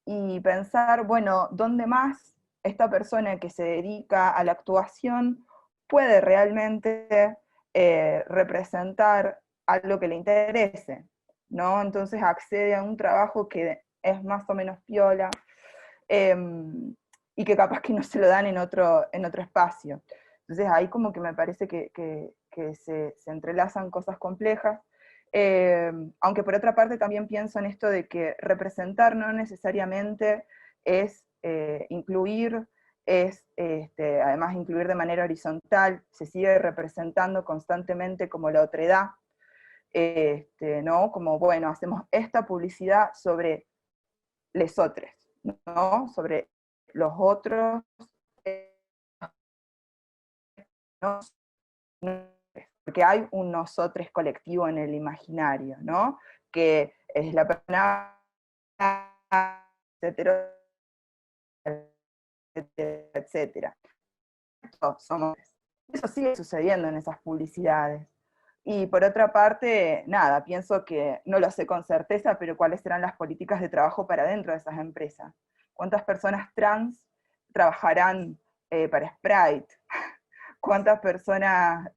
y pensar, bueno, ¿dónde más esta persona que se dedica a la actuación puede realmente representar algo que le interese, ¿no? Entonces accede a un trabajo que es más o menos piola, y que capaz que no se lo dan en otro espacio. Entonces ahí como que me parece que se entrelazan cosas complejas, aunque por otra parte también pienso en esto de que representar no necesariamente es incluir, es además incluir de manera horizontal, se sigue representando constantemente como la otredad, ¿no? Como, bueno, hacemos esta publicidad sobre lesotres, ¿no? Sobre los otros, ¿no? Porque hay un nosotros colectivo en el imaginario, ¿no? Que es la persona, etcétera, etcétera. Eso sigue sucediendo en esas publicidades. Y por otra parte, nada, pienso que, no lo sé con certeza, pero cuáles serán las políticas de trabajo para dentro de esas empresas. ¿Cuántas personas trans trabajarán para Sprite? ¿Cuántas personas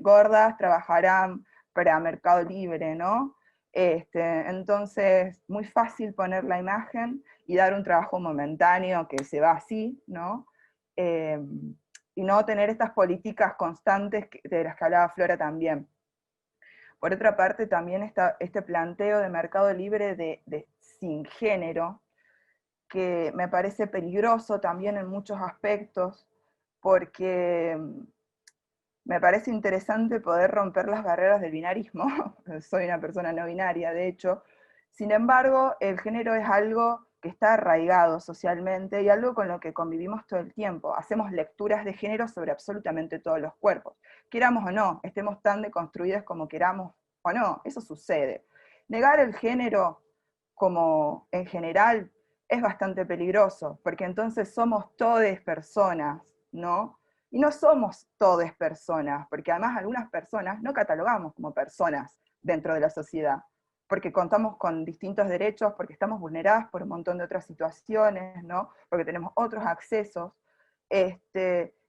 gordas trabajarán para Mercado Libre, ¿no? Entonces, muy fácil poner la imagen y dar un trabajo momentáneo que se va así, ¿no? Y no tener estas políticas constantes de las que hablaba Flora también. Por otra parte, también está este planteo de Mercado Libre de sin género, que me parece peligroso también en muchos aspectos, porque me parece interesante poder romper las barreras del binarismo. Soy una persona no binaria, de hecho. Sin embargo, el género es algo que está arraigado socialmente y algo con lo que convivimos todo el tiempo. Hacemos lecturas de género sobre absolutamente todos los cuerpos. Queramos o no, estemos tan deconstruidos como queramos o no, eso sucede. Negar el género como en general es bastante peligroso, porque entonces somos todes personas, ¿no? Y no somos todas personas, porque además algunas personas no catalogamos como personas dentro de la sociedad, porque contamos con distintos derechos, porque estamos vulneradas por un montón de otras situaciones, ¿no? Porque tenemos otros accesos.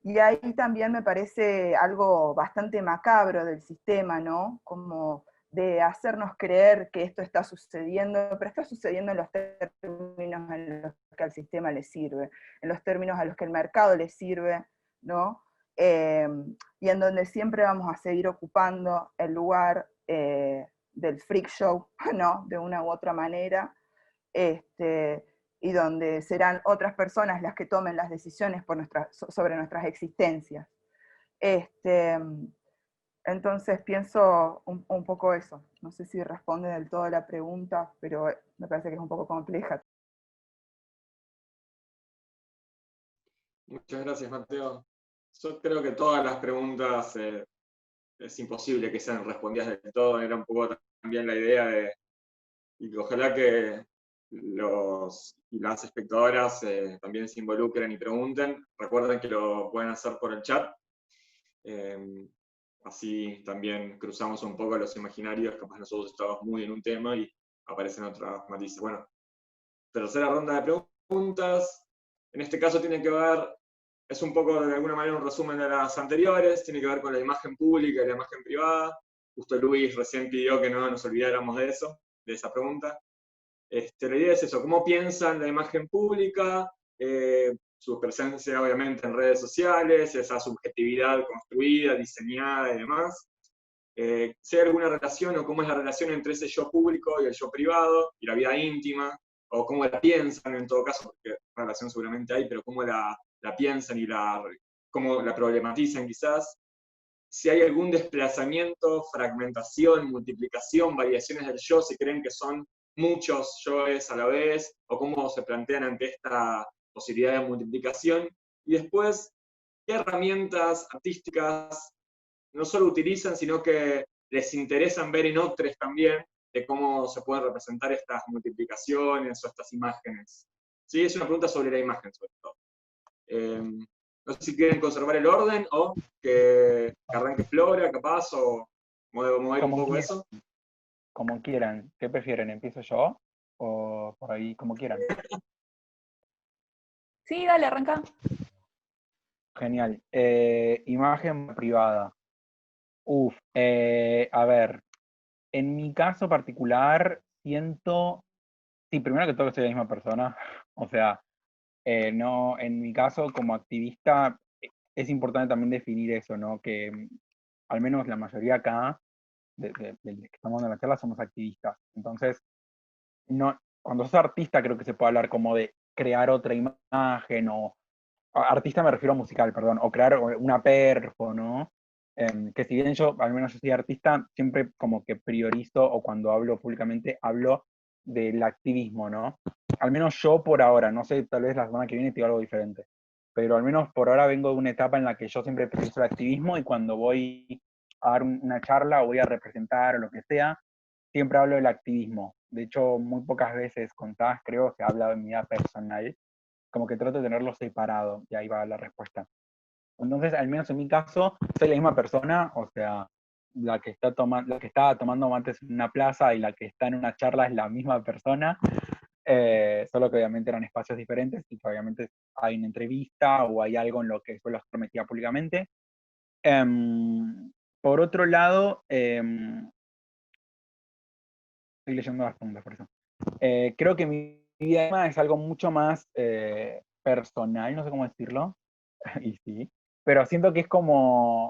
Y ahí también me parece algo bastante macabro del sistema, ¿no? Como de hacernos creer que esto está sucediendo, pero está sucediendo en los términos en los que al sistema le sirve, en los términos a los que el mercado le sirve, ¿no? Y en donde siempre vamos a seguir ocupando el lugar del freak show, ¿no? De una u otra manera, y donde serán otras personas las que tomen las decisiones sobre nuestras existencias. Entonces pienso un poco eso. No sé si responde del todo la pregunta, pero me parece que es un poco compleja. Muchas gracias, Mateo. Yo creo que todas las preguntas es imposible que sean respondidas del todo. Era un poco también la idea y ojalá que los y las espectadoras también se involucren y pregunten. Recuerden que lo pueden hacer por el chat. Así también cruzamos un poco los imaginarios, capaz nosotros estamos muy en un tema y aparecen otras matices. Bueno, tercera ronda de preguntas. En este caso tiene que ver, es un poco de alguna manera un resumen de las anteriores, tiene que ver con la imagen pública y la imagen privada. justo Luis recién pidió que no nos olvidáramos de eso, de esa pregunta. La idea es eso, cómo piensan la imagen pública, su presencia obviamente en redes sociales, esa subjetividad construida, diseñada y demás. Si hay alguna relación o cómo es la relación entre ese yo público y el yo privado, y la vida íntima, o cómo la piensan en todo caso, porque una relación seguramente hay, pero cómo la piensan y cómo la problematizan quizás. Si hay algún desplazamiento, fragmentación, multiplicación, variaciones del yo, si creen que son muchos yoes a la vez, o cómo se plantean ante esta posibilidad de multiplicación. Y después, ¿qué herramientas artísticas no solo utilizan, sino que les interesan ver en otros también, de cómo se pueden representar estas multiplicaciones o estas imágenes? Sí, es una pregunta sobre la imagen, sobre todo. No sé si quieren conservar el orden o que arranque Flora, capaz, o mover un Como poco quieran, eso. como quieran. ¿Qué prefieren? ¿Empiezo yo? O por ahí, como quieran. Sí, dale, arranca. Genial. Imagen privada. A ver. En mi caso particular, siento. Sí, primero que todo que soy la misma persona. O sea, no, en mi caso, como activista, es importante también definir eso, ¿no? Que al menos la mayoría acá, de los que estamos en la charla, somos activistas. Entonces, no, cuando sos artista creo que se puede hablar como de crear otra imagen o artista me refiero a musical, perdón, o crear una perfo, ¿no? Que si bien yo, al menos yo soy artista, siempre como que priorizo o cuando hablo públicamente hablo del activismo, ¿no? Al menos yo por ahora, no sé, tal vez la semana que viene te digo algo diferente, pero al menos por ahora vengo de una etapa en la que yo siempre priorizo el activismo y cuando voy a dar una charla o voy a representar o lo que sea, siempre hablo del activismo. De hecho, muy pocas veces contadas creo que he hablado de mi vida personal, como que trato de tenerlo separado, y ahí va la respuesta. Entonces, al menos en mi caso, soy la misma persona, o sea, la que estaba tomando mates en una plaza y la que está en una charla es la misma persona, solo que obviamente eran espacios diferentes y que obviamente hay una entrevista o hay algo en lo que suelo estar metida públicamente. Por otro lado, estoy leyendo las preguntas por eso. Creo que mi vida es algo mucho más personal, no sé cómo decirlo, y sí, pero siento que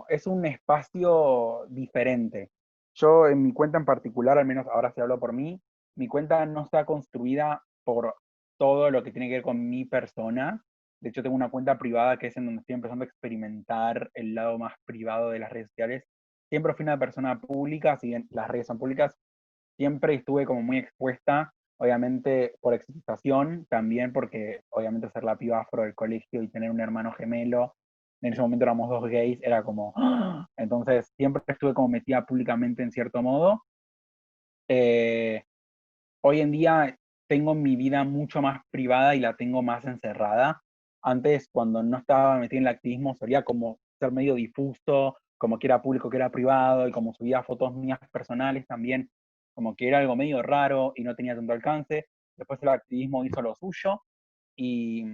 es un espacio diferente. Yo en mi cuenta en particular, al menos ahora se hablo por mí, mi cuenta no está construida por todo lo que tiene que ver con mi persona. De hecho, tengo una cuenta privada que es en donde estoy empezando a experimentar el lado más privado de las redes sociales. Siempre fui una persona pública, si bien las redes son públicas, siempre estuve como muy expuesta, obviamente por excitación, también porque obviamente ser la piba afro del colegio y tener un hermano gemelo, en ese momento éramos dos gays, era como, ¡ah! Entonces siempre estuve como metida públicamente en cierto modo. Eh, Hoy en día tengo mi vida mucho más privada y la tengo más encerrada. Antes, cuando no estaba metida en el activismo, solía como ser medio difuso, como que era público, que era privado, y como subía fotos mías personales también, como que era algo medio raro y no tenía tanto alcance. Después el activismo hizo lo suyo y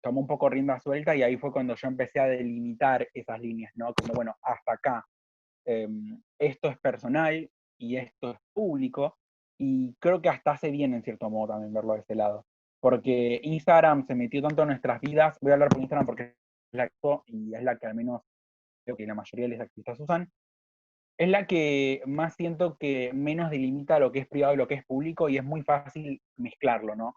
tomó un poco rienda suelta y ahí fue cuando yo empecé a delimitar esas líneas, ¿no? Como, bueno, hasta acá. Esto es personal y esto es público, y creo que hasta hace bien en cierto modo también verlo de ese lado, porque Instagram se metió tanto en nuestras vidas, voy a hablar por Instagram porque es la que uso y es la que al menos creo que la mayoría de los activistas usan, es la que más siento que menos delimita lo que es privado y lo que es público, y es muy fácil mezclarlo, ¿no?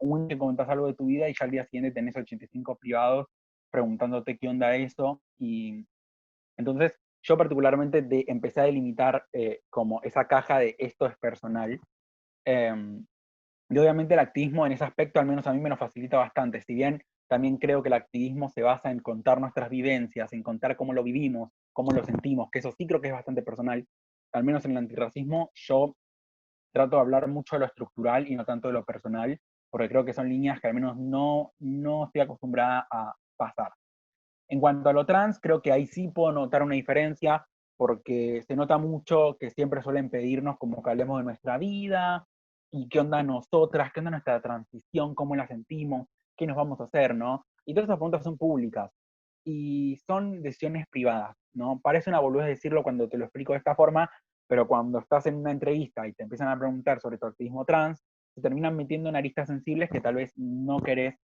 Un que comentas algo de tu vida y ya al día siguiente tenés 85 privados preguntándote qué onda eso, y entonces, yo particularmente empecé a delimitar como esa caja de esto es personal. Y obviamente el activismo en ese aspecto, al menos a mí me lo facilita bastante. Si bien también creo que el activismo se basa en contar nuestras vivencias, en contar cómo lo vivimos, cómo lo sentimos, que eso sí creo que es bastante personal. Al menos en el antirracismo, yo trato de hablar mucho de lo estructural y no tanto de lo personal, porque creo que son líneas que al menos no estoy acostumbrada a pasar. En cuanto a lo trans, creo que ahí sí puedo notar una diferencia, porque se nota mucho que siempre suelen pedirnos como que hablemos de nuestra vida, y qué onda nosotras, qué onda nuestra transición, cómo la sentimos, qué nos vamos a hacer, ¿no? Y todas esas preguntas son públicas. y son decisiones privadas, ¿no? Parece una boludez decirlo cuando te lo explico de esta forma, pero cuando estás en una entrevista y te empiezan a preguntar sobre tu activismo trans, te terminan metiendo en aristas sensibles que tal vez no querés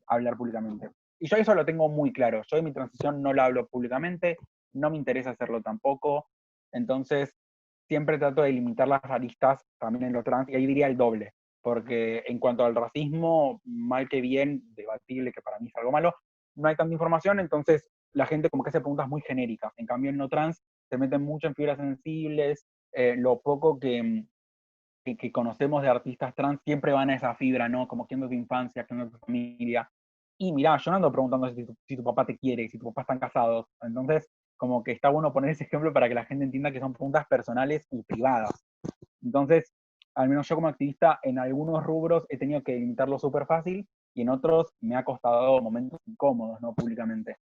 hablar públicamente. Y yo eso lo tengo muy claro. Yo de mi transición no la hablo públicamente, no me interesa hacerlo tampoco. Entonces, siempre trato de limitar las aristas también en lo trans, y ahí diría el doble. Porque en cuanto al racismo, mal que bien, debatible, que para mí es algo malo, no hay tanta información, entonces la gente como que hace preguntas muy genéricas. En cambio, en no trans se meten mucho en fibras sensibles, lo poco que conocemos de artistas trans siempre van a esa fibra, ¿no? Como quién es tu infancia, quién es tu familia. Y mirá, yo no ando preguntando si tu papá te quiere, si tu papá están casados. Entonces, como que está bueno poner ese ejemplo para que la gente entienda que son preguntas personales y privadas. Entonces, al menos yo como activista, en algunos rubros he tenido que limitarlo súper fácil y en otros me ha costado momentos incómodos, ¿no? Públicamente.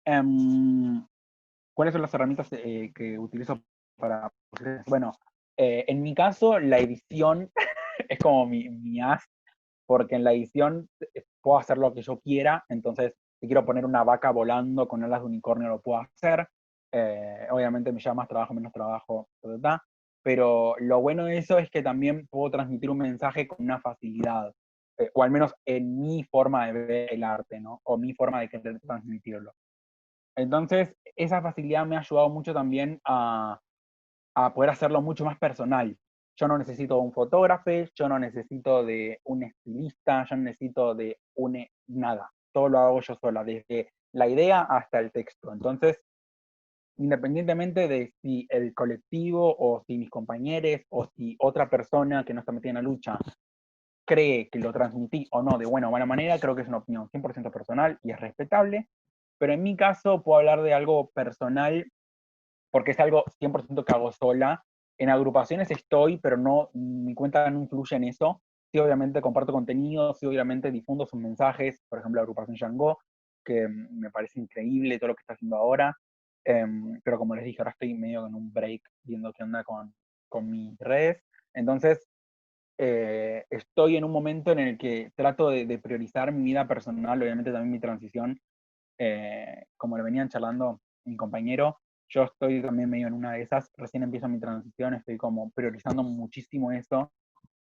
Em, ¿Cuáles son las herramientas que utilizo para... Bueno, en mi caso, la edición es como mi as, porque en la edición puedo hacer lo que yo quiera, entonces si quiero poner una vaca volando con alas de unicornio lo puedo hacer, obviamente me lleva más trabajo, menos trabajo, ¿verdad? Pero lo bueno de eso es que también puedo transmitir un mensaje con una facilidad, o al menos en mi forma de ver el arte, ¿no? O mi forma de querer transmitirlo. Entonces, esa facilidad me ha ayudado mucho también a poder hacerlo mucho más personal. Yo no necesito de un fotógrafo, yo no necesito de un estilista, yo no necesito de nada. Todo lo hago yo sola, desde la idea hasta el texto. Entonces, independientemente de si el colectivo o si mis compañeros o si otra persona que no está metida en la lucha cree que lo transmití o no de buena o mala manera, creo que es una opinión 100% personal y es respetable. Pero en mi caso puedo hablar de algo personal porque es algo 100% que hago sola. En agrupaciones estoy, pero no, mi cuenta no influye en eso. Sí, obviamente comparto contenido, sí, obviamente difundo sus mensajes, por ejemplo, la agrupación Yango, que me parece increíble todo lo que está haciendo ahora. Pero como les dije, ahora estoy medio en un break viendo qué onda con mis redes. Entonces, estoy en un momento en el que trato de priorizar mi vida personal, obviamente también mi transición, como le venían charlando mi compañero, yo estoy también medio en una de esas, recién empiezo mi transición, estoy como priorizando muchísimo eso,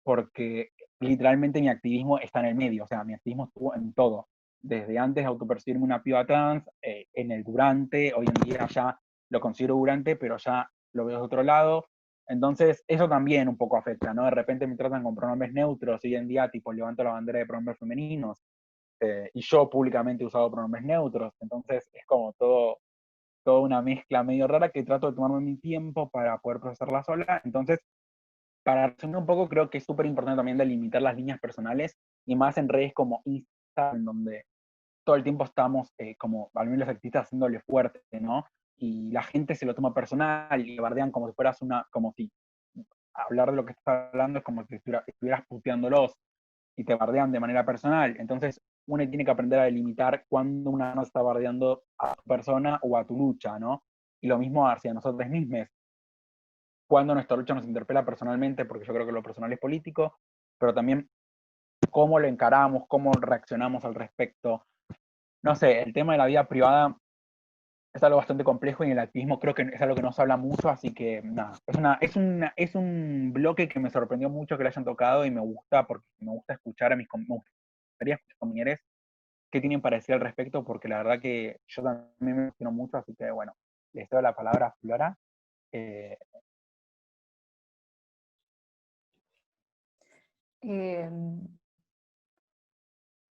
porque literalmente mi activismo está en el medio, o sea, mi activismo estuvo en todo, desde antes de autopercibirme una piba trans, en el durante, hoy en día ya lo considero durante, pero ya lo veo de otro lado, entonces eso también un poco afecta, ¿no? De repente me tratan con pronombres neutros, hoy en día tipo levanto la bandera de pronombres femeninos, y yo públicamente he usado pronombres neutros, entonces es como toda una mezcla medio rara que trato de tomarme mi tiempo para poder procesarla sola. Entonces, para resumir un poco, creo que es súper importante también delimitar las líneas personales, y más en redes como Instagram, en donde todo el tiempo estamos, como al menos los activistas, haciéndole fuerte, ¿no? Y la gente se lo toma personal y bardean como si fueras como si hablar de lo que estás hablando es como si estuvieras puteándolos y te bardean de manera personal. Entonces, uno tiene que aprender a delimitar cuándo una no está bardeando a tu persona o a tu lucha, ¿no? Y lo mismo hacia nosotros mismos. Cuando nuestra lucha nos interpela personalmente, porque yo creo que lo personal es político, pero también cómo lo encaramos, cómo reaccionamos al respecto. No sé, el tema de la vida privada es algo bastante complejo y en el activismo creo que es algo que no se habla mucho, así que nada, es un bloque que me sorprendió mucho que lo hayan tocado y me gusta porque me gusta escuchar a mis compañeros qué tienen para decir al respecto, porque la verdad que yo también me emociono mucho, así que bueno, les doy la palabra a Flora. Eh, Em,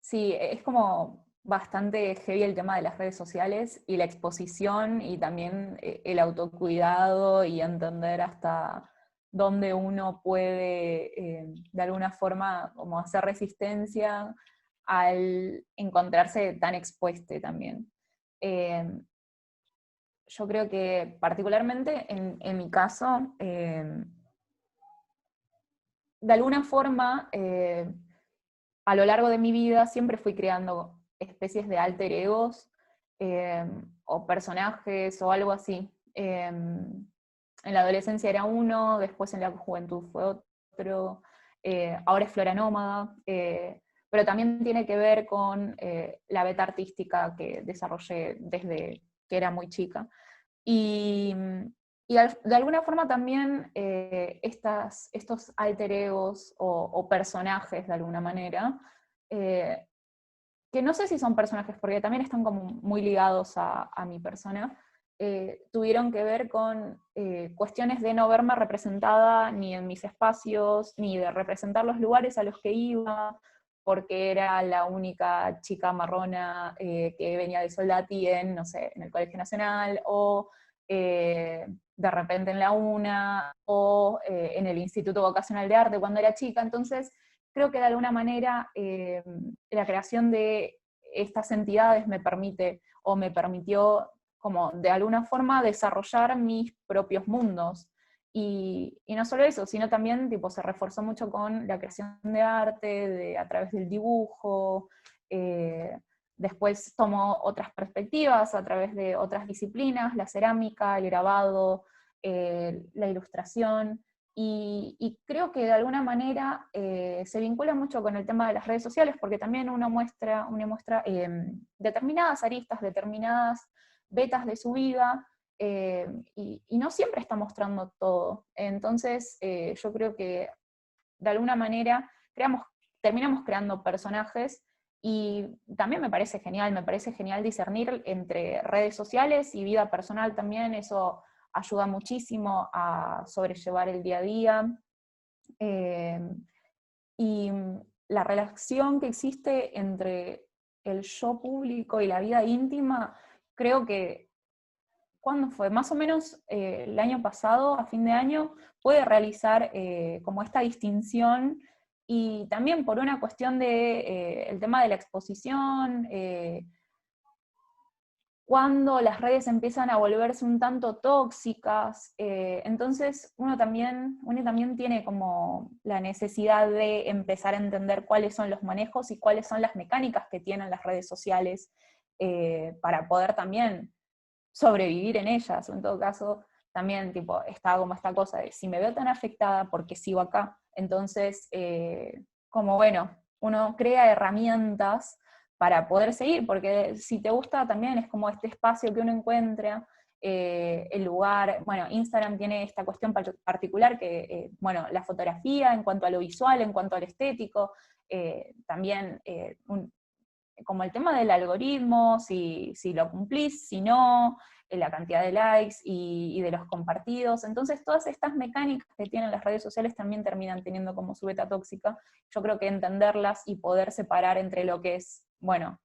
Sí, es como bastante heavy el tema de las redes sociales y la exposición y también el autocuidado y entender hasta dónde uno puede de alguna forma como hacer resistencia al encontrarse tan expuesto también. Eh, yo creo que particularmente en mi caso, de alguna forma a lo largo de mi vida siempre fui creando especies de alter egos o personajes o algo así. En la adolescencia era uno, después en la juventud fue otro, ahora es Flora Nómada, pero también tiene que ver con la beta artística que desarrollé desde que era muy chica. Y de alguna forma también estos alter egos o personajes de alguna manera, que no sé si son personajes, porque también están como muy ligados a mi persona, tuvieron que ver con cuestiones de no verme representada ni en mis espacios, ni de representar los lugares a los que iba, porque era la única chica marrona que venía de Soldati en, no sé, en el Colegio Nacional, o de repente en la UNA, o en el Instituto Vocacional de Arte cuando era chica. Entonces, creo que de alguna manera la creación de estas entidades me permite, o me permitió, como de alguna forma, desarrollar mis propios mundos. Y no solo eso, sino también tipo, se reforzó mucho con la creación de arte, a través del dibujo, después tomó otras perspectivas a través de otras disciplinas, la cerámica, el grabado, la ilustración, y creo que de alguna manera se vincula mucho con el tema de las redes sociales, porque también uno muestra determinadas aristas, determinadas vetas de su vida, y no siempre está mostrando todo. Entonces yo creo que de alguna manera terminamos creando personajes, y también me parece genial discernir entre redes sociales y vida personal también. Eso ayuda muchísimo a sobrellevar el día a día. Y la relación que existe entre el yo público y la vida íntima, creo que, ¿cuándo fue? Más o menos el año pasado, a fin de año, pude realizar como esta distinción, y también por una cuestión de el tema de la exposición, cuando las redes empiezan a volverse un tanto tóxicas, entonces uno también tiene como la necesidad de empezar a entender cuáles son los manejos y cuáles son las mecánicas que tienen las redes sociales para poder también sobrevivir en ellas, o en todo caso, también tipo, está como esta cosa de si me veo tan afectada, ¿por qué sigo acá? Entonces, como bueno, uno crea herramientas para poder seguir, porque si te gusta también es como este espacio que uno encuentra, el lugar, bueno, Instagram tiene esta cuestión particular que, bueno, la fotografía en cuanto a lo visual, en cuanto al estético, también como el tema del algoritmo, si lo cumplís, si no, la cantidad de likes y de los compartidos. Entonces todas estas mecánicas que tienen las redes sociales también terminan teniendo como su beta tóxica. Yo creo que entenderlas y poder separar entre lo que es, bueno,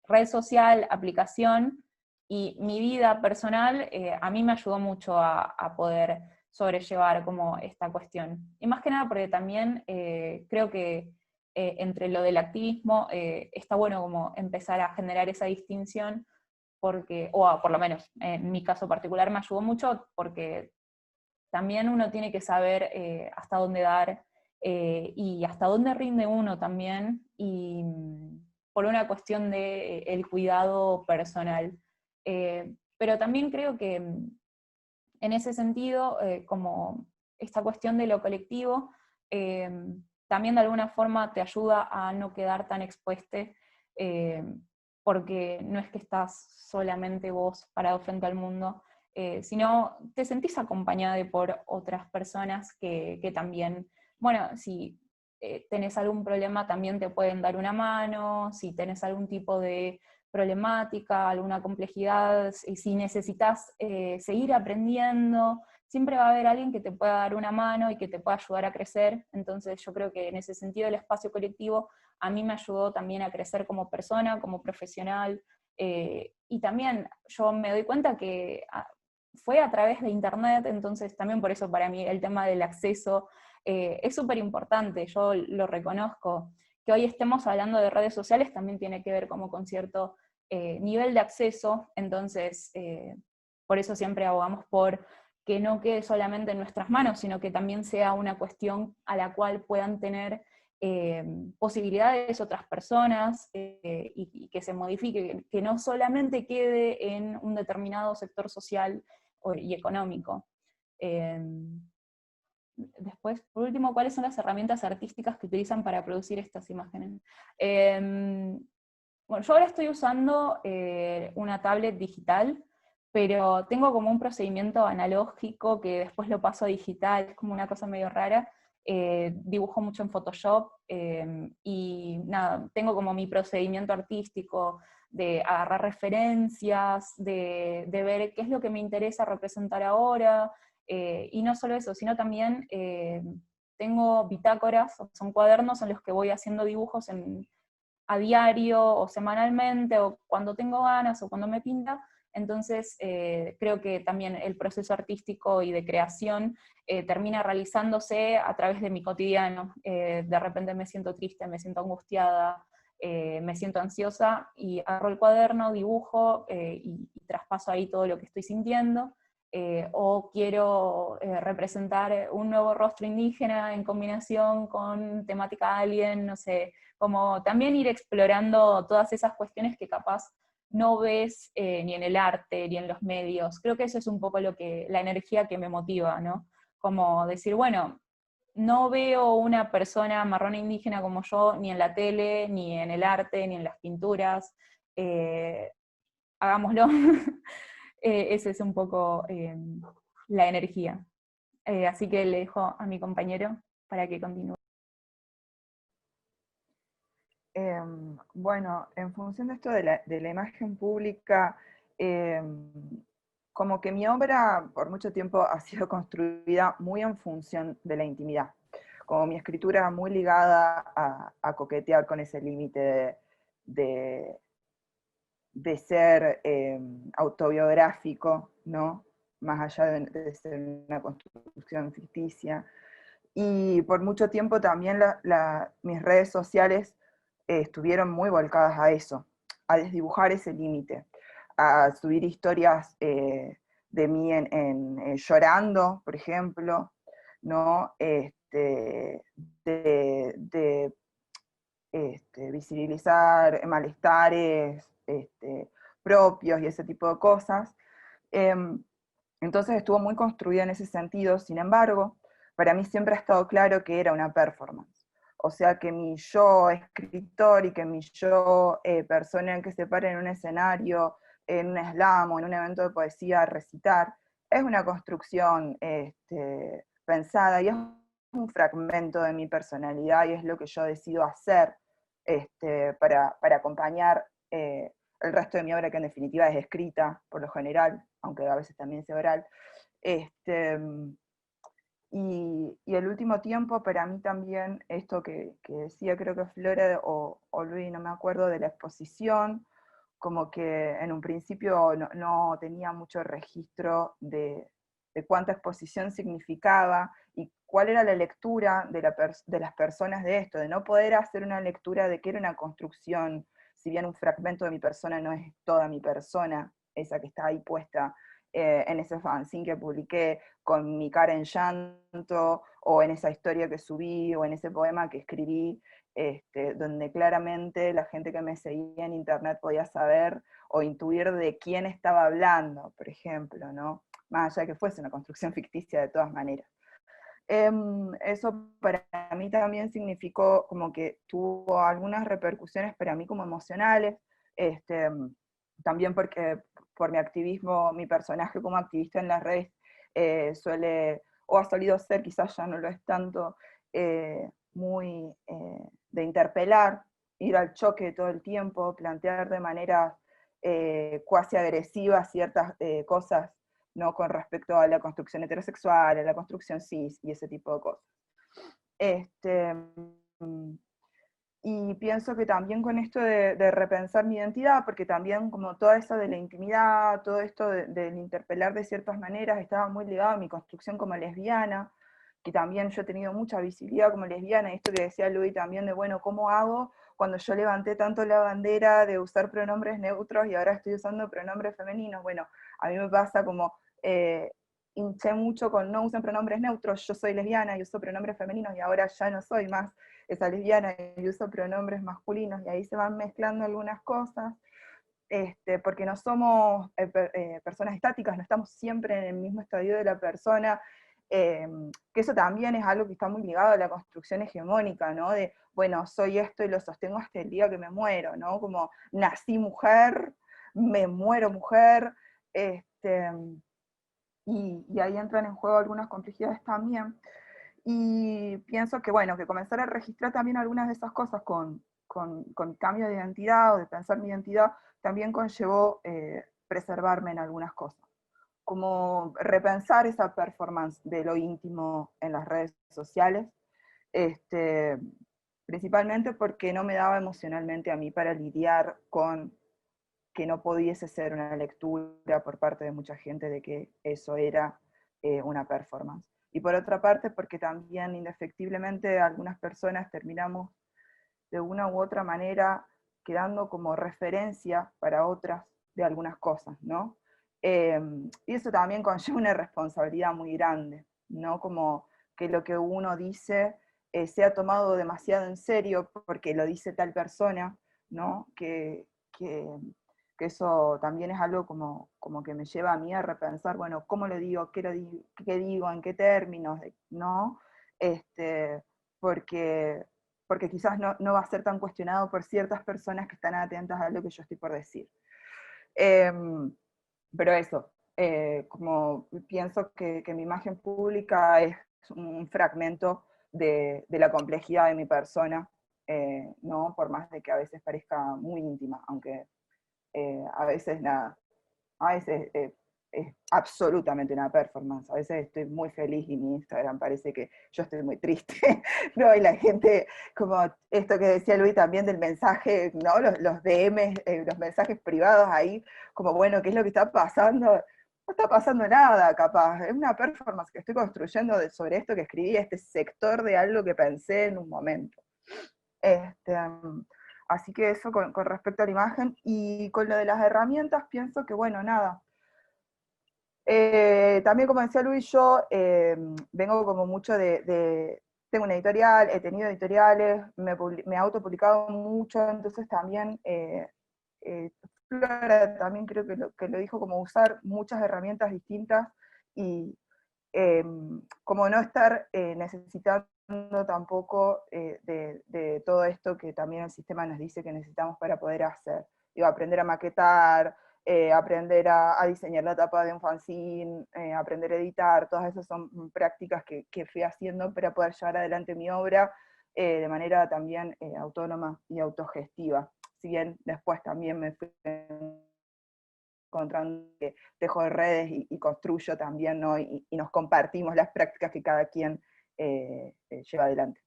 red social, aplicación, y mi vida personal, a mí me ayudó mucho a poder sobrellevar como esta cuestión. Y más que nada porque también creo que entre lo del activismo está bueno como empezar a generar esa distinción, porque, o por lo menos en mi caso particular me ayudó mucho, porque también uno tiene que saber hasta dónde dar y hasta dónde rinde uno también, y por una cuestión de el cuidado personal. Pero también creo que en ese sentido, como esta cuestión de lo colectivo, también de alguna forma te ayuda a no quedar tan expuesto, porque no es que estás solamente vos parado frente al mundo, sino te sentís acompañada por otras personas que también, bueno, si tenés algún problema también te pueden dar una mano, si tenés algún tipo de problemática, alguna complejidad, y si necesitas seguir aprendiendo, siempre va a haber alguien que te pueda dar una mano y que te pueda ayudar a crecer. Entonces yo creo que en ese sentido el espacio colectivo a mí me ayudó también a crecer como persona, como profesional, y también yo me doy cuenta que fue a través de internet, entonces también por eso para mí el tema del acceso es súper importante, yo lo reconozco. Que hoy estemos hablando de redes sociales también tiene que ver como con cierto nivel de acceso, entonces por eso siempre abogamos por que no quede solamente en nuestras manos, sino que también sea una cuestión a la cual puedan tener posibilidades otras personas, y que se modifique, que no solamente quede en un determinado sector social y económico. después, por último, ¿cuáles son las herramientas artísticas que utilizan para producir estas imágenes? Bueno, yo ahora estoy usando una tablet digital, pero tengo como un procedimiento analógico que después lo paso a digital, es como una cosa medio rara. Dibujo mucho en Photoshop, y nada, tengo como mi procedimiento artístico de agarrar referencias, de ver qué es lo que me interesa representar ahora, y no solo eso, sino también tengo bitácoras, son cuadernos en los que voy haciendo dibujos a diario o semanalmente, o cuando tengo ganas o cuando me pinta. Entonces creo que también el proceso artístico y de creación termina realizándose a través de mi cotidiano. De repente me siento triste, me siento angustiada, me siento ansiosa, y agarro el cuaderno, dibujo, y traspaso ahí todo lo que estoy sintiendo. O quiero representar un nuevo rostro indígena en combinación con temática alien, no sé, como también ir explorando todas esas cuestiones que capaz no ves ni en el arte, ni en los medios. Creo que eso es un poco la energía que me motiva, ¿no? Como decir, bueno, no veo una persona marrón indígena como yo, ni en la tele, ni en el arte, ni en las pinturas. Hagámoslo. Esa es un poco la energía. Así que le dejo a mi compañero para que continúe. Bueno, en función de esto de la imagen pública, como que mi obra por mucho tiempo ha sido construida muy en función de la intimidad, como mi escritura muy ligada a coquetear con ese límite de ser autobiográfico, ¿no? Más allá de ser una construcción ficticia. Y por mucho tiempo también mis redes sociales estuvieron muy volcadas a eso, a desdibujar ese límite, a subir historias de mí llorando, por ejemplo, ¿no? De visibilizar malestares propios y ese tipo de cosas. Entonces estuvo muy construida en ese sentido. Sin embargo, para mí siempre ha estado claro que era una performance. O sea, que mi yo escritor y que mi yo persona que se para en un escenario, en un slam o en un evento de poesía a recitar, es una construcción pensada y es un fragmento de mi personalidad, y es lo que yo decido hacer para acompañar el resto de mi obra, que en definitiva es escrita por lo general, aunque a veces también sea oral. Y el último tiempo para mí también, esto que decía creo que Flora o Luis, no me acuerdo, de la exposición, como que en un principio no tenía mucho registro de cuánta exposición significaba y cuál era la lectura de las personas de esto, de no poder hacer una lectura de que era una construcción, si bien un fragmento de mi persona no es toda mi persona, esa que está ahí puesta en ese fanzine que publiqué con mi cara en llanto, o en esa historia que subí, o en ese poema que escribí, donde claramente la gente que me seguía en internet podía saber o intuir de quién estaba hablando, por ejemplo, ¿no? Más allá de que fuese una construcción ficticia de todas maneras. Eso para mí también significó como que tuvo algunas repercusiones para mí como emocionales, también porque por mi activismo, mi personaje como activista en las redes suele, o ha solido ser, quizás ya no lo es tanto, muy de interpelar, ir al choque todo el tiempo, plantear de manera cuasi agresiva ciertas cosas, ¿no? Con respecto a la construcción heterosexual, a la construcción cis y ese tipo de cosas. Y pienso que también con esto de repensar mi identidad, porque también como todo eso de la intimidad, todo esto del interpelar de ciertas maneras, estaba muy ligado a mi construcción como lesbiana, que también yo he tenido mucha visibilidad como lesbiana, y esto que decía Luis también de, bueno, ¿cómo hago cuando yo levanté tanto la bandera de usar pronombres neutros y ahora estoy usando pronombres femeninos? Bueno, a mí me pasa como, hinché mucho con no usen pronombres neutros, yo soy lesbiana y uso pronombres femeninos, y ahora ya no soy más esa lesbiana y uso pronombres masculinos, y ahí se van mezclando algunas cosas, porque no somos personas estáticas, no estamos siempre en el mismo estadio de la persona, Que eso también es algo que está muy ligado a la construcción hegemónica, ¿no? De, bueno, soy esto y lo sostengo hasta el día que me muero, ¿no? Como nací mujer, me muero mujer, y ahí entran en juego algunas complejidades también. Y pienso que, bueno, que comenzar a registrar también algunas de esas cosas con cambio de identidad o de pensar mi identidad, también conllevó preservarme en algunas cosas. Como repensar esa performance de lo íntimo en las redes sociales, principalmente porque no me daba emocionalmente a mí para lidiar con que no pudiese ser una lectura por parte de mucha gente de que eso era una performance. Y por otra parte, porque también indefectiblemente algunas personas terminamos de una u otra manera quedando como referencia para otras de algunas cosas, ¿no? Y eso también conlleva una responsabilidad muy grande, ¿no? Como que lo que uno dice sea tomado demasiado en serio porque lo dice tal persona, ¿no? Que eso también es algo como que me lleva a mí a repensar, bueno, ¿cómo lo digo? ¿Qué digo? ¿En qué términos? ¿No? Porque quizás no va a ser tan cuestionado por ciertas personas que están atentas a lo que yo estoy por decir. Pero eso, como pienso que mi imagen pública es un fragmento de la complejidad de mi persona, ¿no? Por más de que a veces parezca muy íntima, aunque a veces nada, a veces es absolutamente una performance, a veces estoy muy feliz y mi Instagram parece que yo estoy muy triste, ¿no? Y la gente, como esto que decía Luis también del mensaje, ¿no? Los DMs, los mensajes privados ahí, como bueno, ¿qué es lo que está pasando? No está pasando nada, capaz, es una performance que estoy construyendo sobre esto que escribí, este sector de algo que pensé en un momento. Así que eso con respecto a la imagen, y con lo de las herramientas pienso que, bueno, nada. También como decía Luis, yo vengo como mucho tengo una editorial, he tenido editoriales, me he autopublicado mucho, entonces también, Flora también creo que lo dijo, como usar muchas herramientas distintas, y como no estar necesitando tampoco de todo esto que también el sistema nos dice que necesitamos para poder hacer. Digo, aprender a maquetar, aprender a diseñar la tapa de un fanzine, aprender a editar, todas esas son prácticas que fui haciendo para poder llevar adelante mi obra de manera también autónoma y autogestiva. Si bien después también me fui encontrando que tejo de redes y construyo también, ¿no? Y nos compartimos las prácticas que cada quien lleva adelante.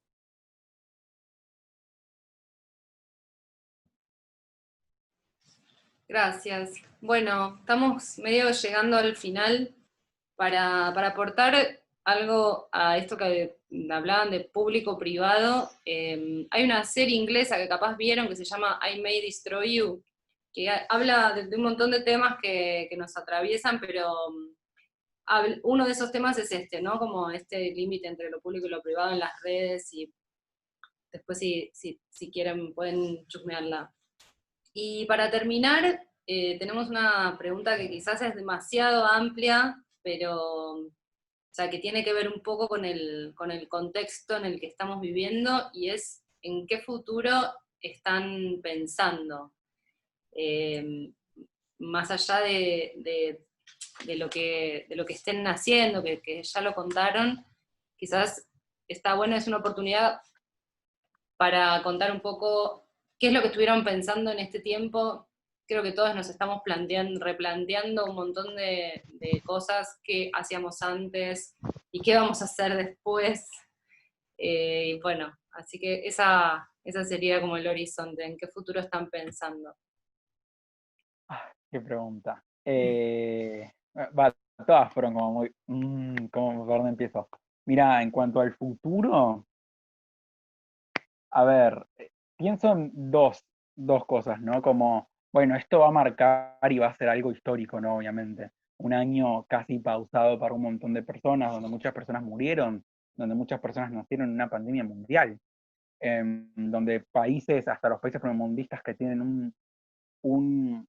Gracias. Bueno, estamos medio llegando al final. Para aportar algo a esto que hablaban de público-privado, hay una serie inglesa que capaz vieron que se llama I May Destroy You, que habla de un montón de temas que nos atraviesan, pero uno de esos temas es este, ¿no? Como este límite entre lo público y lo privado en las redes, y después si quieren pueden chusmearla. Y para terminar, tenemos una pregunta que quizás es demasiado amplia, pero o sea, que tiene que ver un poco con el contexto en el que estamos viviendo, y es en qué futuro están pensando. Más allá de lo que estén haciendo, que ya lo contaron, quizás está bueno, es una oportunidad para contar un poco qué es lo que estuvieron pensando en este tiempo. Creo que todos nos estamos replanteando un montón de cosas que hacíamos antes y qué vamos a hacer después. Y bueno, así que esa sería como el horizonte, en qué futuro están pensando. Qué pregunta. Todas fueron como muy... ¿por dónde empiezo? Mira, en cuanto al futuro, a ver, pienso en dos cosas, ¿no? Como, bueno, esto va a marcar y va a ser algo histórico, ¿no? Obviamente. Un año casi pausado para un montón de personas, donde muchas personas murieron, donde muchas personas nacieron en una pandemia mundial, donde países, hasta los países primermundistas que tienen un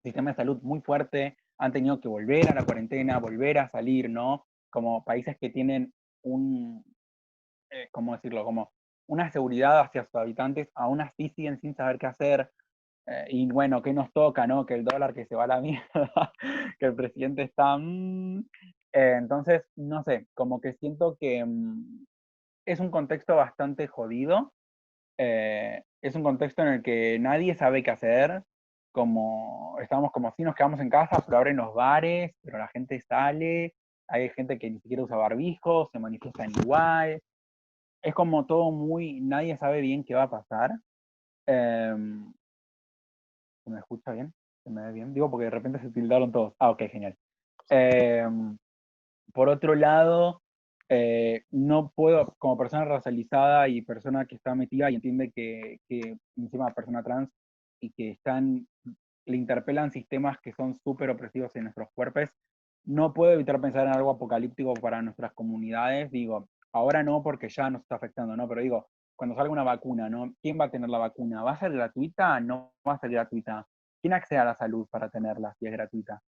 sistema de salud muy fuerte, han tenido que volver a la cuarentena, volver a salir, ¿no? como países que tienen ¿cómo decirlo? Como una seguridad hacia sus habitantes, aún así siguen sin saber qué hacer. Y bueno, ¿qué nos toca, no? Que el dólar que se va a la mierda, que el presidente está... entonces, no sé, como que siento que es un contexto bastante jodido. Es un contexto en el que nadie sabe qué hacer. Como estamos como si nos quedamos en casa, pero abren los bares, pero la gente sale. Hay gente que ni siquiera usa barbijo, se manifiestan igual. Es como todo muy, nadie sabe bien qué va a pasar. ¿Se me escucha bien? ¿Se me ve bien? Digo porque de repente se tildaron todos. Ah, ok, genial. Por otro lado, no puedo, como persona racializada y persona que está metida y entiende que encima persona trans y que le interpelan sistemas que son súper opresivos en nuestros cuerpos, no puedo evitar pensar en algo apocalíptico para nuestras comunidades. Digo, ahora no porque ya nos está afectando, ¿no? Pero digo, cuando salga una vacuna, ¿no? ¿Quién va a tener la vacuna? ¿Va a ser gratuita? No va a ser gratuita. ¿Quién accede a la salud para tenerla si es gratuita?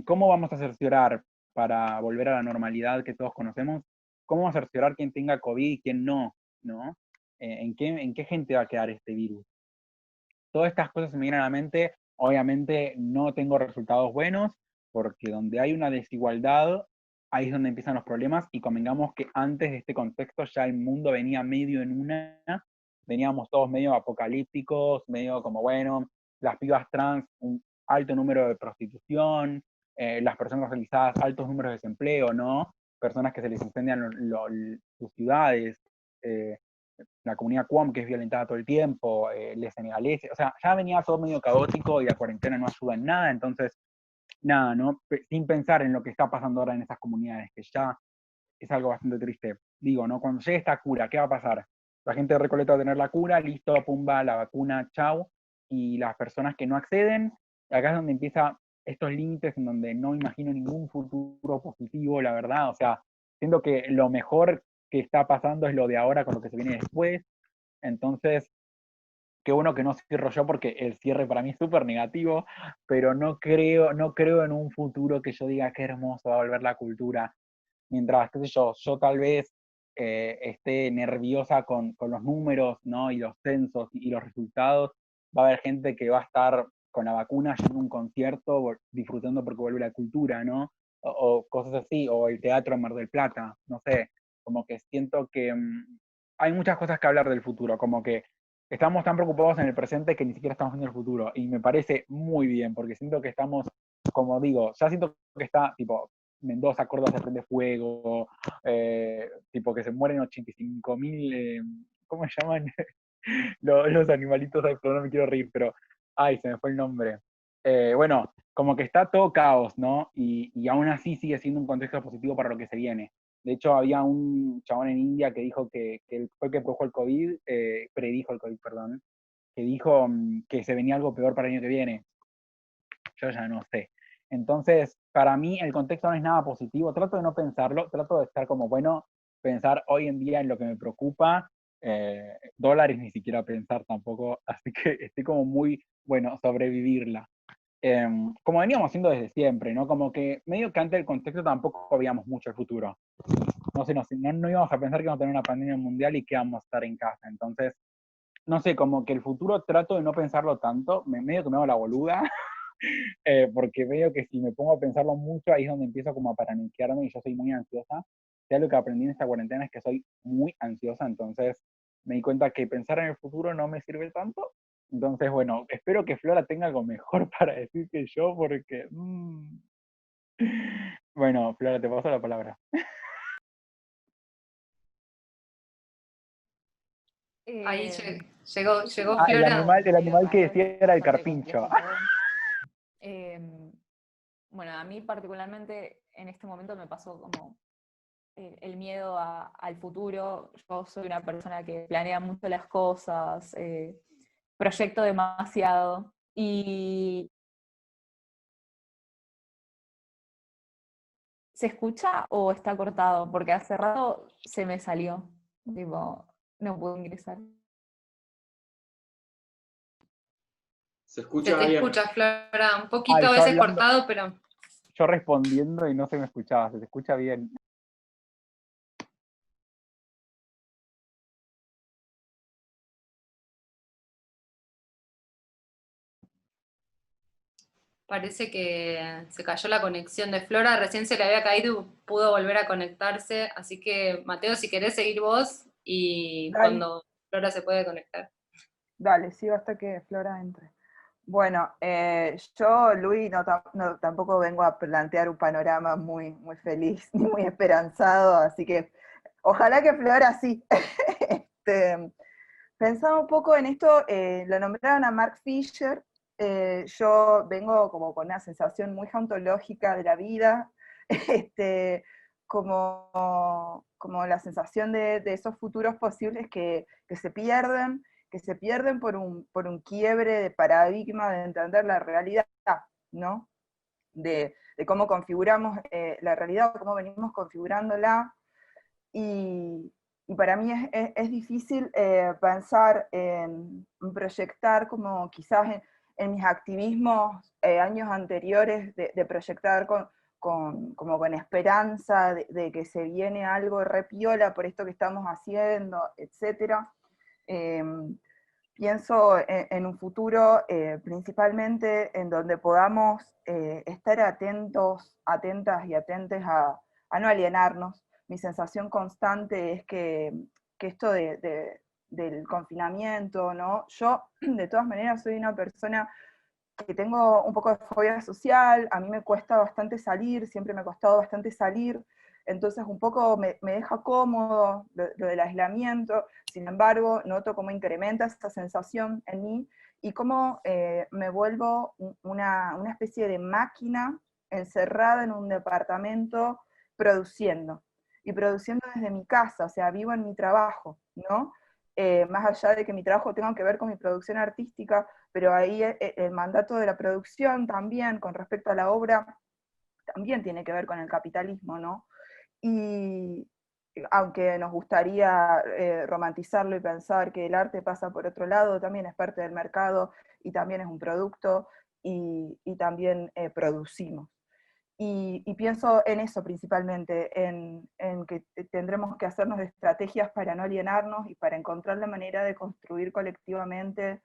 ¿Cómo vamos a cerciorar para volver a la normalidad que todos conocemos? ¿Cómo vamos a cerciorar quién tenga COVID y quién no? ¿No? ¿En qué gente va a quedar este virus? Todas estas cosas se me vienen a la mente. Obviamente no tengo resultados buenos, porque donde hay una desigualdad, ahí es donde empiezan los problemas, y convengamos que antes de este contexto ya el mundo venía medio en una, veníamos todos medio apocalípticos, medio como, bueno, las pibas trans, un alto número de prostitución, las personas racializadas, altos números de desempleo, ¿no? Personas que se les incendian sus ciudades, eh, la comunidad Cuom que es violentada todo el tiempo, les senegaleses, o sea, ya venía todo medio caótico y la cuarentena no ayuda en nada, entonces, nada, ¿no? Sin pensar en lo que está pasando ahora en esas comunidades, que ya es algo bastante triste. Digo, ¿no? Cuando llegue esta cura, ¿qué va a pasar? La gente de Recoleta va a tener la cura, listo, pumba, la vacuna, chau, y las personas que no acceden, acá es donde empieza estos límites en donde no imagino ningún futuro positivo, la verdad, o sea, siento que lo mejor que está pasando es lo de ahora con lo que se viene después, entonces, qué bueno que no cierro yo porque el cierre para mí es súper negativo, pero no creo en un futuro que yo diga qué hermoso va a volver la cultura. Mientras, qué sé yo tal vez esté nerviosa con los números, ¿no? Y los censos y los resultados, va a haber gente que va a estar con la vacuna yendo a un concierto, disfrutando porque vuelve la cultura, ¿no? O cosas así, o el teatro en Mar del Plata, no sé, como que siento que hay muchas cosas que hablar del futuro, como que estamos tan preocupados en el presente que ni siquiera estamos viendo el futuro, y me parece muy bien, porque siento que estamos, como digo, ya siento que está, tipo, Mendoza, Córdoba se prende fuego, tipo que se mueren 85.000, ¿cómo se llaman? los animalitos, ay, pero no me quiero reír, pero, ay, se me fue el nombre. Bueno, como que está todo caos, ¿no? Y aún así sigue siendo un contexto positivo para lo que se viene. De hecho, había un chabón en India que dijo que fue el que produjo el COVID, predijo el COVID, perdón, que dijo que se venía algo peor para el año que viene. Yo ya no sé. Entonces, para mí el contexto no es nada positivo. Trato de no pensarlo, trato de estar como, bueno, pensar hoy en día en lo que me preocupa. Dólares ni siquiera pensar tampoco, así que estoy como muy, bueno, sobrevivirla. Como veníamos haciendo desde siempre, ¿no? Como que medio que antes del contexto tampoco veíamos mucho el futuro. No sé, no íbamos a pensar que íbamos a tener una pandemia mundial y que íbamos a estar en casa. Entonces, no sé, como que el futuro trato de no pensarlo tanto, medio que me hago la boluda, porque veo que si me pongo a pensarlo mucho, ahí es donde empiezo como a paranoiquearme y yo soy muy ansiosa. Ya lo que aprendí en esta cuarentena es que soy muy ansiosa, entonces me di cuenta que pensar en el futuro no me sirve tanto. Entonces, bueno, espero que Flora tenga algo mejor para decir que yo, porque... Bueno, Flora, te paso la palabra. Ahí Eh, llegó yo, El Flora. animal que decía era el bastante carpincho. complejo todo. Bueno, a mí particularmente en este momento me pasó como el miedo al futuro. Yo soy una persona que planea mucho las cosas, proyecto demasiado. Y ¿se escucha o está cortado? Porque hace rato se me salió. Tipo, no pude ingresar. Se Se escucha te bien. escucha, Flora, un poquito a Yo veces hablando, cortado, pero yo respondiendo y no se me escuchaba, se te escucha bien. Parece que se cayó la conexión de Flora, recién se le había caído y pudo volver a conectarse, así que Mateo, si querés seguir vos y Dale, cuando Flora se puede conectar. dale, sigo hasta que Flora entre. Bueno, yo, Luis, tampoco vengo a plantear un panorama muy, muy feliz ni muy esperanzado, así que ojalá que Flora sí. Pensaba un poco en esto, lo nombraron a Mark Fisher, yo vengo como con una sensación muy ontológica de la vida, como la sensación de esos futuros posibles que se pierden por un quiebre de paradigma de entender la realidad, ¿no? De cómo configuramos la realidad, o cómo venimos configurándola, y para mí es difícil pensar en proyectar como quizás en mis activismos años anteriores, de proyectar como con esperanza de que se viene algo repiola por esto que estamos haciendo, etc. Pienso en un futuro principalmente en donde podamos estar atentos, atentas y atentes a no alienarnos. Mi sensación constante es que esto del confinamiento, ¿no? Yo de todas maneras soy una persona que tengo un poco de fobia social, a mí me cuesta bastante salir, siempre me ha costado bastante salir, entonces un poco me deja cómodo lo del aislamiento, sin embargo noto cómo incrementa esa sensación en mí y cómo me vuelvo una especie de máquina encerrada en un departamento produciendo, y produciendo desde mi casa, o sea, vivo en mi trabajo, ¿no? Más allá de que mi trabajo tenga que ver con mi producción artística, pero ahí el mandato de la producción también, con respecto a la obra, también tiene que ver con el capitalismo, ¿no? Y aunque nos gustaría romantizarlo y pensar que el arte pasa por otro lado, también es parte del mercado y también es un producto y también producimos. Y pienso en eso principalmente, en que tendremos que hacernos estrategias para no alienarnos y para encontrar la manera de construir colectivamente,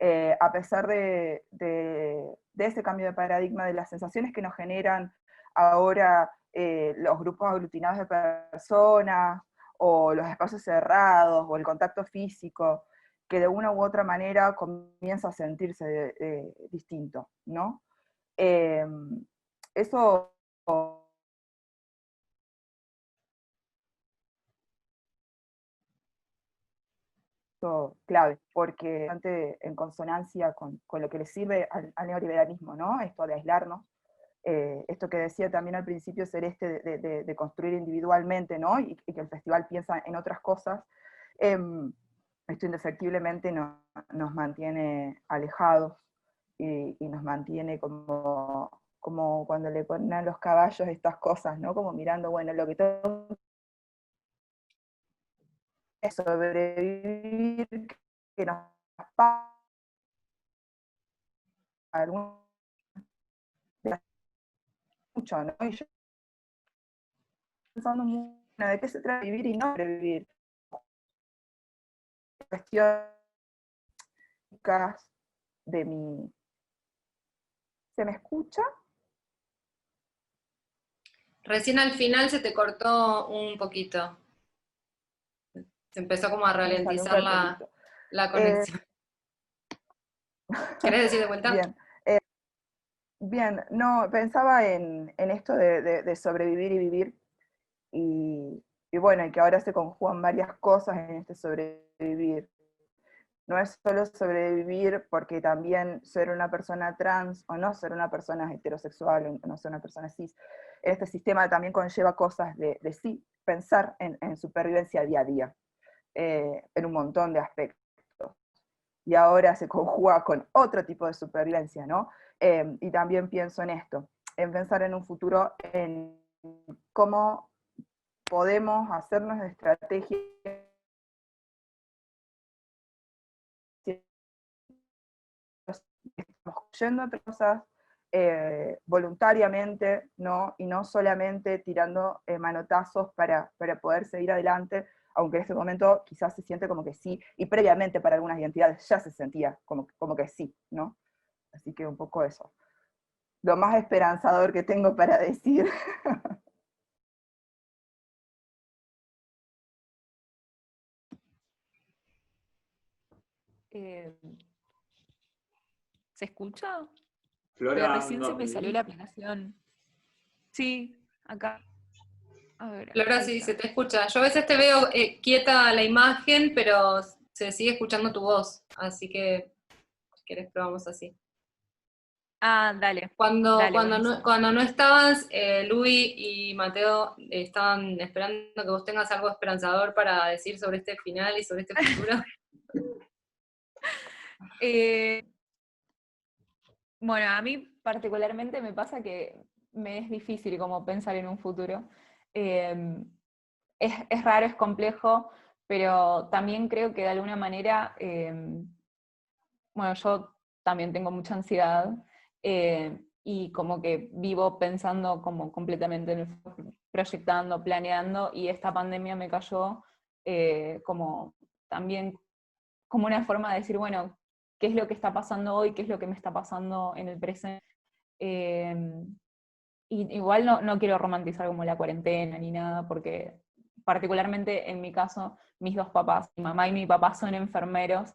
a pesar de ese cambio de paradigma, de las sensaciones que nos generan ahora los grupos aglutinados de personas, o los espacios cerrados, o el contacto físico, que de una u otra manera comienza a sentirse distinto, ¿no? Eso clave, porque en consonancia con lo que le sirve al neoliberalismo, ¿no? Esto de aislarnos, esto que decía también al principio, Celeste, de construir individualmente, ¿no? Y que el festival piensa en otras cosas, esto indefectiblemente nos mantiene alejados y nos mantiene como cuando le ponen a los caballos estas cosas, ¿no? Como mirando, bueno, lo que tengo es sobrevivir, que nos pasa mucho, ¿no? Y yo pensando mucho de qué se trata de vivir y no sobrevivir. Cuestiones de mi... ¿Se me escucha? Recién al final se te cortó un poquito. Se empezó como a Me salió un ralentizar cartelito. la conexión. ¿Querés decir de vuelta? Bien. Bien, no, pensaba en esto de sobrevivir y vivir, y bueno, y que ahora se conjugan varias cosas en este sobrevivir. No es solo sobrevivir porque también ser una persona trans, o no ser una persona heterosexual, o no ser una persona cis, este sistema también conlleva cosas de sí, pensar en supervivencia día a día, en un montón de aspectos. Y ahora se conjuga con otro tipo de supervivencia, ¿no? Y también pienso en esto, en pensar en un futuro, en cómo podemos hacernos de estrategias, estamos construyendo otras cosas, voluntariamente, ¿no? Y no solamente tirando manotazos para poder seguir adelante, aunque en este momento quizás se siente como que sí, y previamente para algunas identidades ya se sentía como que sí, ¿no? Así que un poco eso. Lo más esperanzador que tengo para decir. ¿Se escucha? Flora, Pero recién se ¿andas me salió bien? la aplicación. Sí, acá. A ver, Flora, ahí sí, se está. te escucha. Yo a veces te veo quieta la imagen, pero se sigue escuchando tu voz, así que si querés probamos así. Ah, dale. Cuando, Dale, cuando, no, buenísimo. cuando no estabas, Luis y Mateo estaban esperando que vos tengas algo esperanzador para decir sobre este final y sobre este futuro. Eh, bueno, a mí particularmente me pasa que me es difícil como pensar en un futuro. Eh, es raro, es complejo, pero también creo que de alguna manera, bueno, yo también tengo mucha ansiedad y como que vivo pensando como completamente en el futuro, proyectando, planeando, y esta pandemia me cayó como también como una forma de decir, bueno, ¿qué es lo que está pasando hoy? ¿Qué es lo que me está pasando en el presente? Eh, y igual no quiero romantizar como la cuarentena ni nada, porque particularmente en mi caso, mis dos papás, mi mamá y mi papá son enfermeros,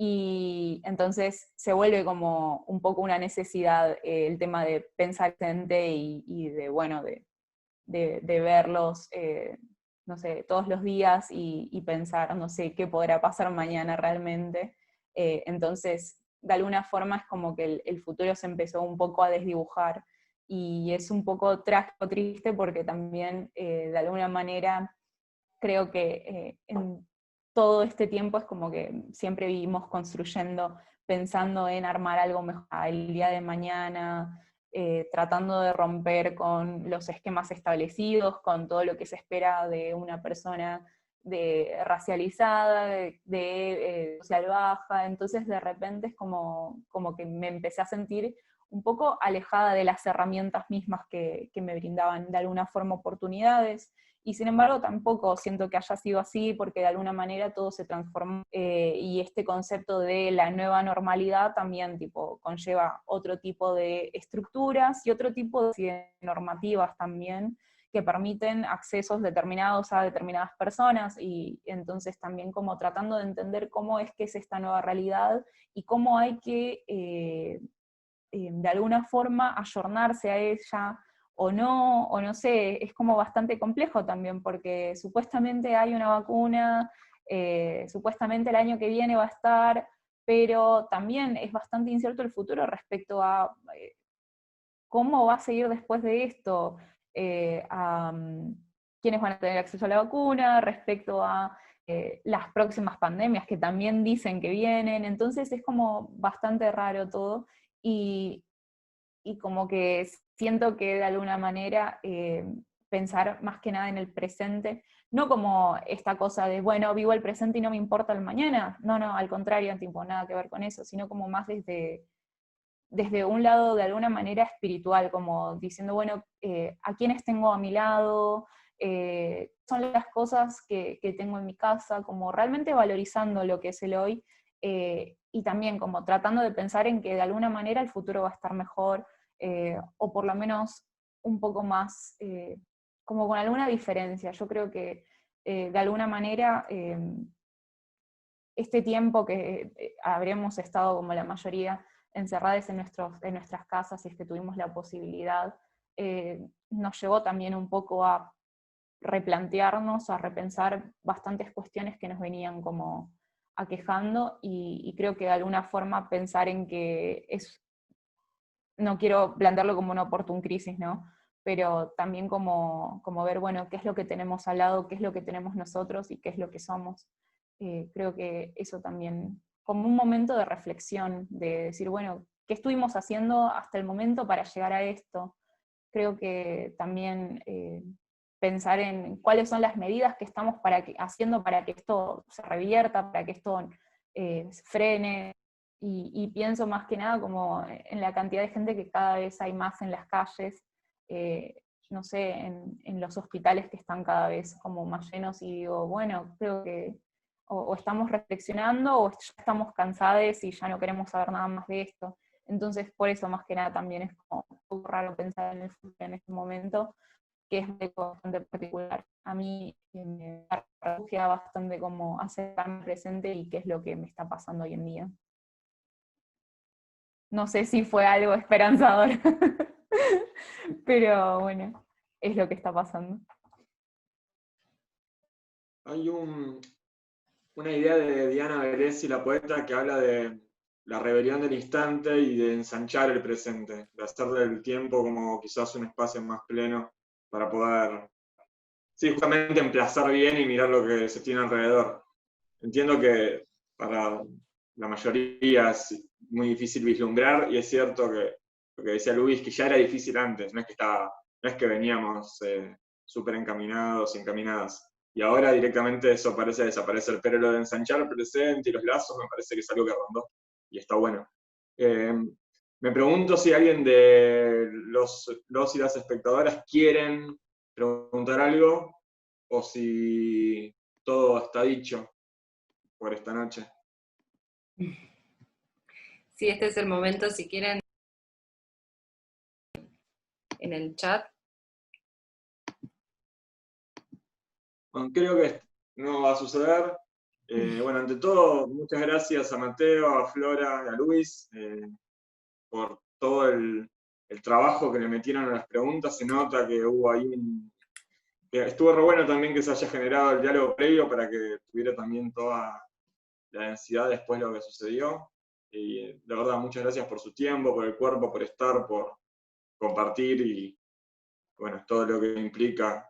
y entonces se vuelve como un poco una necesidad el tema de pensar presente y de, bueno, de verlos, no sé, todos los días y pensar, no sé, qué podrá pasar mañana realmente. Entonces, de alguna forma es como que el futuro se empezó un poco a desdibujar y es un poco trágico, triste, porque también de alguna manera creo que en todo este tiempo es como que siempre vivimos construyendo, pensando en armar algo mejor el día de mañana, tratando de romper con los esquemas establecidos, con todo lo que se espera de una persona racializada, social baja. Entonces de repente es como que me empecé a sentir un poco alejada de las herramientas mismas que me brindaban de alguna forma oportunidades. Y sin embargo tampoco siento que haya sido así, porque de alguna manera todo se transformó, y este concepto de la nueva normalidad también tipo, conlleva otro tipo de estructuras y otro tipo de normativas también, que permiten accesos determinados a determinadas personas, y entonces también como tratando de entender cómo es que es esta nueva realidad y cómo hay que de alguna forma ayornarse a ella o no sé, es como bastante complejo también, porque supuestamente hay una vacuna, supuestamente el año que viene va a estar, pero también es bastante incierto el futuro respecto a cómo va a seguir después de esto, a quiénes van a tener acceso a la vacuna, respecto a las próximas pandemias que también dicen que vienen. Entonces es como bastante raro todo, y, y como que siento que de alguna manera pensar más que nada en el presente, no como esta cosa de, bueno, vivo el presente y no me importa el mañana, no, al contrario, tipo, nada que ver con eso, sino como más desde un lado de alguna manera espiritual, como diciendo, bueno, ¿a quiénes tengo a mi lado? Son las cosas que tengo en mi casa, como realmente valorizando lo que es el hoy, y también como tratando de pensar en que de alguna manera el futuro va a estar mejor, o por lo menos un poco más, como con alguna diferencia. Yo creo que de alguna manera este tiempo que habremos estado como la mayoría encerradas en nuestras casas, y es que tuvimos la posibilidad, nos llevó también un poco a replantearnos, a repensar bastantes cuestiones que nos venían como aquejando, y creo que de alguna forma pensar en que no quiero plantearlo como una oportun crisis, ¿no? Pero también como ver, bueno, qué es lo que tenemos al lado, qué es lo que tenemos nosotros y qué es lo que somos. Creo que eso también, como un momento de reflexión, de decir, bueno, ¿qué estuvimos haciendo hasta el momento para llegar a esto? Creo que también pensar en cuáles son las medidas que estamos haciendo para que esto se revierta, para que esto frene. y pienso más que nada como en la cantidad de gente que cada vez hay más en las calles, no sé, en los hospitales que están cada vez como más llenos, y digo, bueno, creo que o estamos reflexionando o ya estamos cansados y ya no queremos saber nada más de esto. Entonces, por eso más que nada también es como un poco raro pensar en el futuro en este momento, que es algo bastante particular. A mí me refugia bastante como acercarme al presente y qué es lo que me está pasando hoy en día. No sé si fue algo esperanzador, pero bueno, es lo que está pasando. Hay una idea de Diana Veresi, la poeta, que habla de la rebelión del instante y de ensanchar el presente, de hacer del tiempo como quizás un espacio más pleno para poder, sí, justamente emplazar bien y mirar lo que se tiene alrededor. Entiendo que para la mayoría es muy difícil vislumbrar, y es cierto que lo que decía Luis, que ya era difícil antes, no es que veníamos súper encaminados y encaminadas. Y ahora directamente eso parece desaparecer, pero lo de ensanchar el presente y los lazos me parece que es algo que rondó y está bueno. Me pregunto si alguien de los y las espectadoras quieren preguntar algo o si todo está dicho por esta noche. Sí, este es el momento, si quieren, en el chat. Bueno, creo que no va a suceder. Bueno, ante todo, muchas gracias a Mateo, a Flora y a Luis por todo el trabajo que le metieron a las preguntas. Se nota que hubo ahí que estuvo re bueno también que se haya generado el diálogo previo para que tuviera también toda la densidad después de lo que sucedió. Y de verdad, muchas gracias por su tiempo, por el cuerpo, por estar, por compartir y bueno, todo lo que implica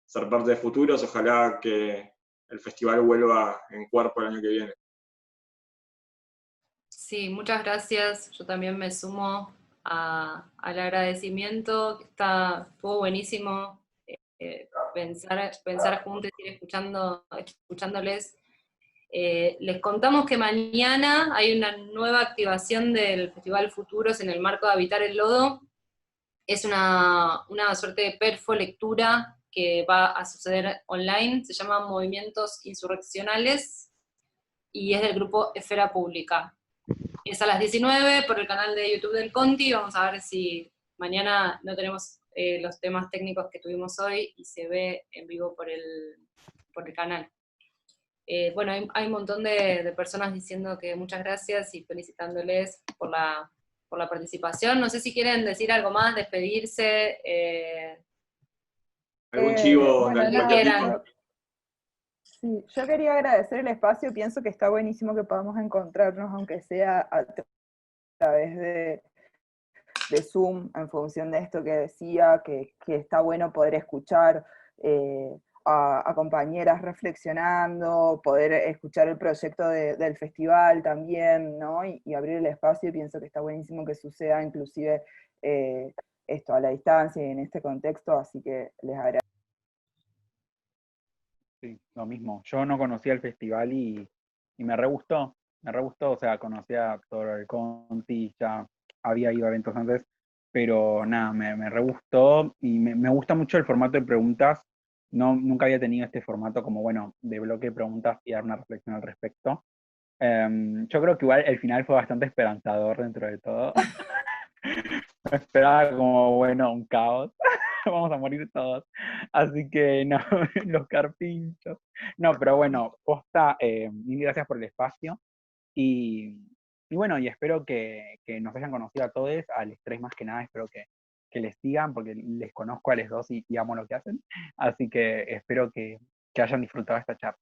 ser parte de Futuros. Ojalá que el festival vuelva en cuerpo el año que viene. Sí, muchas gracias. Yo también me sumo al agradecimiento. Estuvo buenísimo pensar juntos y ir escuchándoles. Les contamos que mañana hay una nueva activación del Festival Futuros en el marco de Habitar el Lodo. Es una suerte de perfo lectura que va a suceder online. Se llama Movimientos Insurreccionales y es del grupo Esfera Pública. Es a las 19 por el canal de YouTube del Conti. Vamos a ver si mañana no tenemos los temas técnicos que tuvimos hoy y se ve en vivo por el canal. Bueno, hay un montón de personas diciendo que muchas gracias y felicitándoles por la participación. No sé si quieren decir algo más, despedirse. ¿Algún chivo Bueno, de que cualquier quieran. tipo? Sí, yo quería agradecer el espacio, pienso que está buenísimo que podamos encontrarnos, aunque sea a través de Zoom, en función de esto que decía, que está bueno poder escuchar a compañeras reflexionando, poder escuchar el proyecto del festival también, ¿no? Y abrir el espacio, y pienso que está buenísimo que suceda inclusive esto a la distancia y en este contexto, así que les agradezco. Sí, lo mismo. Yo no conocía el festival y me re gustó, o sea, conocía a todo el Conti, ya había ido a eventos antes, pero nada, me re gustó y me gusta mucho el formato de preguntas. No, nunca había tenido este formato como, bueno, de bloque de preguntas y dar una reflexión al respecto. Yo creo que igual el final fue bastante esperanzador dentro de todo. Me esperaba como, bueno, un caos. Vamos a morir todos. Así que no, los carpinchos. No, pero bueno, posta, mil gracias por el espacio. Y, y bueno, y espero que nos hayan conocido a todos, al estrés más que nada, espero que les sigan, porque les conozco a los dos y amo lo que hacen. Así que espero que hayan disfrutado esta charla.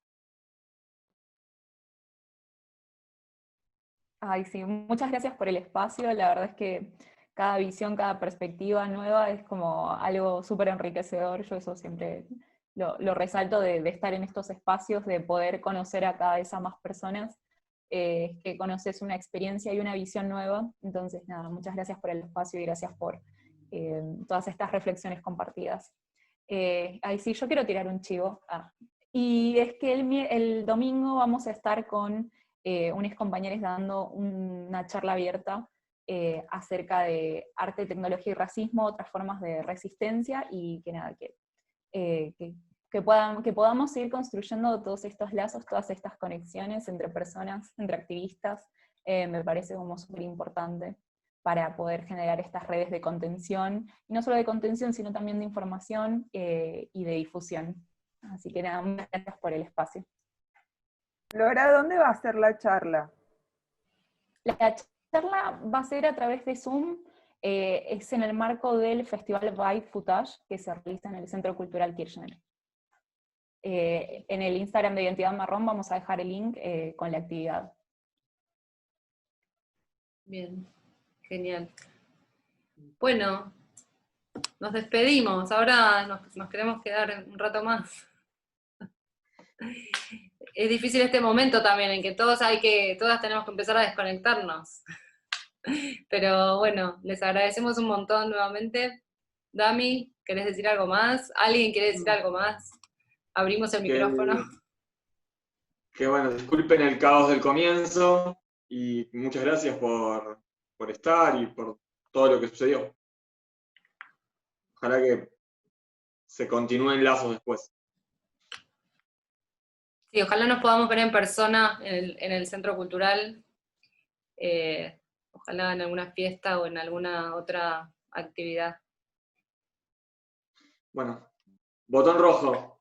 Ay, sí, muchas gracias por el espacio. La verdad es que cada visión, cada perspectiva nueva es como algo súper enriquecedor. Yo eso siempre lo resalto de estar en estos espacios, de poder conocer a cada vez a más personas, que conoces una experiencia y una visión nueva. Entonces, nada, muchas gracias por el espacio y gracias por todas estas reflexiones compartidas. Ay, sí, yo quiero tirar un chivo. Y es que el domingo vamos a estar con unos compañeros dando una charla abierta acerca de arte, tecnología y racismo, otras formas de resistencia, y que nada, que podamos seguir construyendo todos estos lazos, todas estas conexiones entre personas, entre activistas, me parece como súper importante para poder generar estas redes de contención, y no solo de contención, sino también de información y de difusión. Así que nada, muchas gracias por el espacio. Flora, ¿dónde va a ser la charla? La charla va a ser a través de Zoom, es en el marco del Festival Vibe Footage, que se realiza en el Centro Cultural Kirchner. En el Instagram de Identidad Marrón vamos a dejar el link con la actividad. Bien, genial. Bueno, nos despedimos, ahora nos queremos quedar un rato más. Es difícil este momento también, en que todas tenemos que empezar a desconectarnos. Pero bueno, les agradecemos un montón nuevamente. Dami, ¿querés decir algo más? ¿Alguien quiere decir algo más? Abrimos el micrófono. Que bueno, disculpen el caos del comienzo, y muchas gracias por estar y por todo lo que sucedió. Ojalá que se continúen lazos después. Sí, ojalá nos podamos ver en persona en el Centro Cultural, ojalá en alguna fiesta o en alguna otra actividad. Bueno, botón rojo.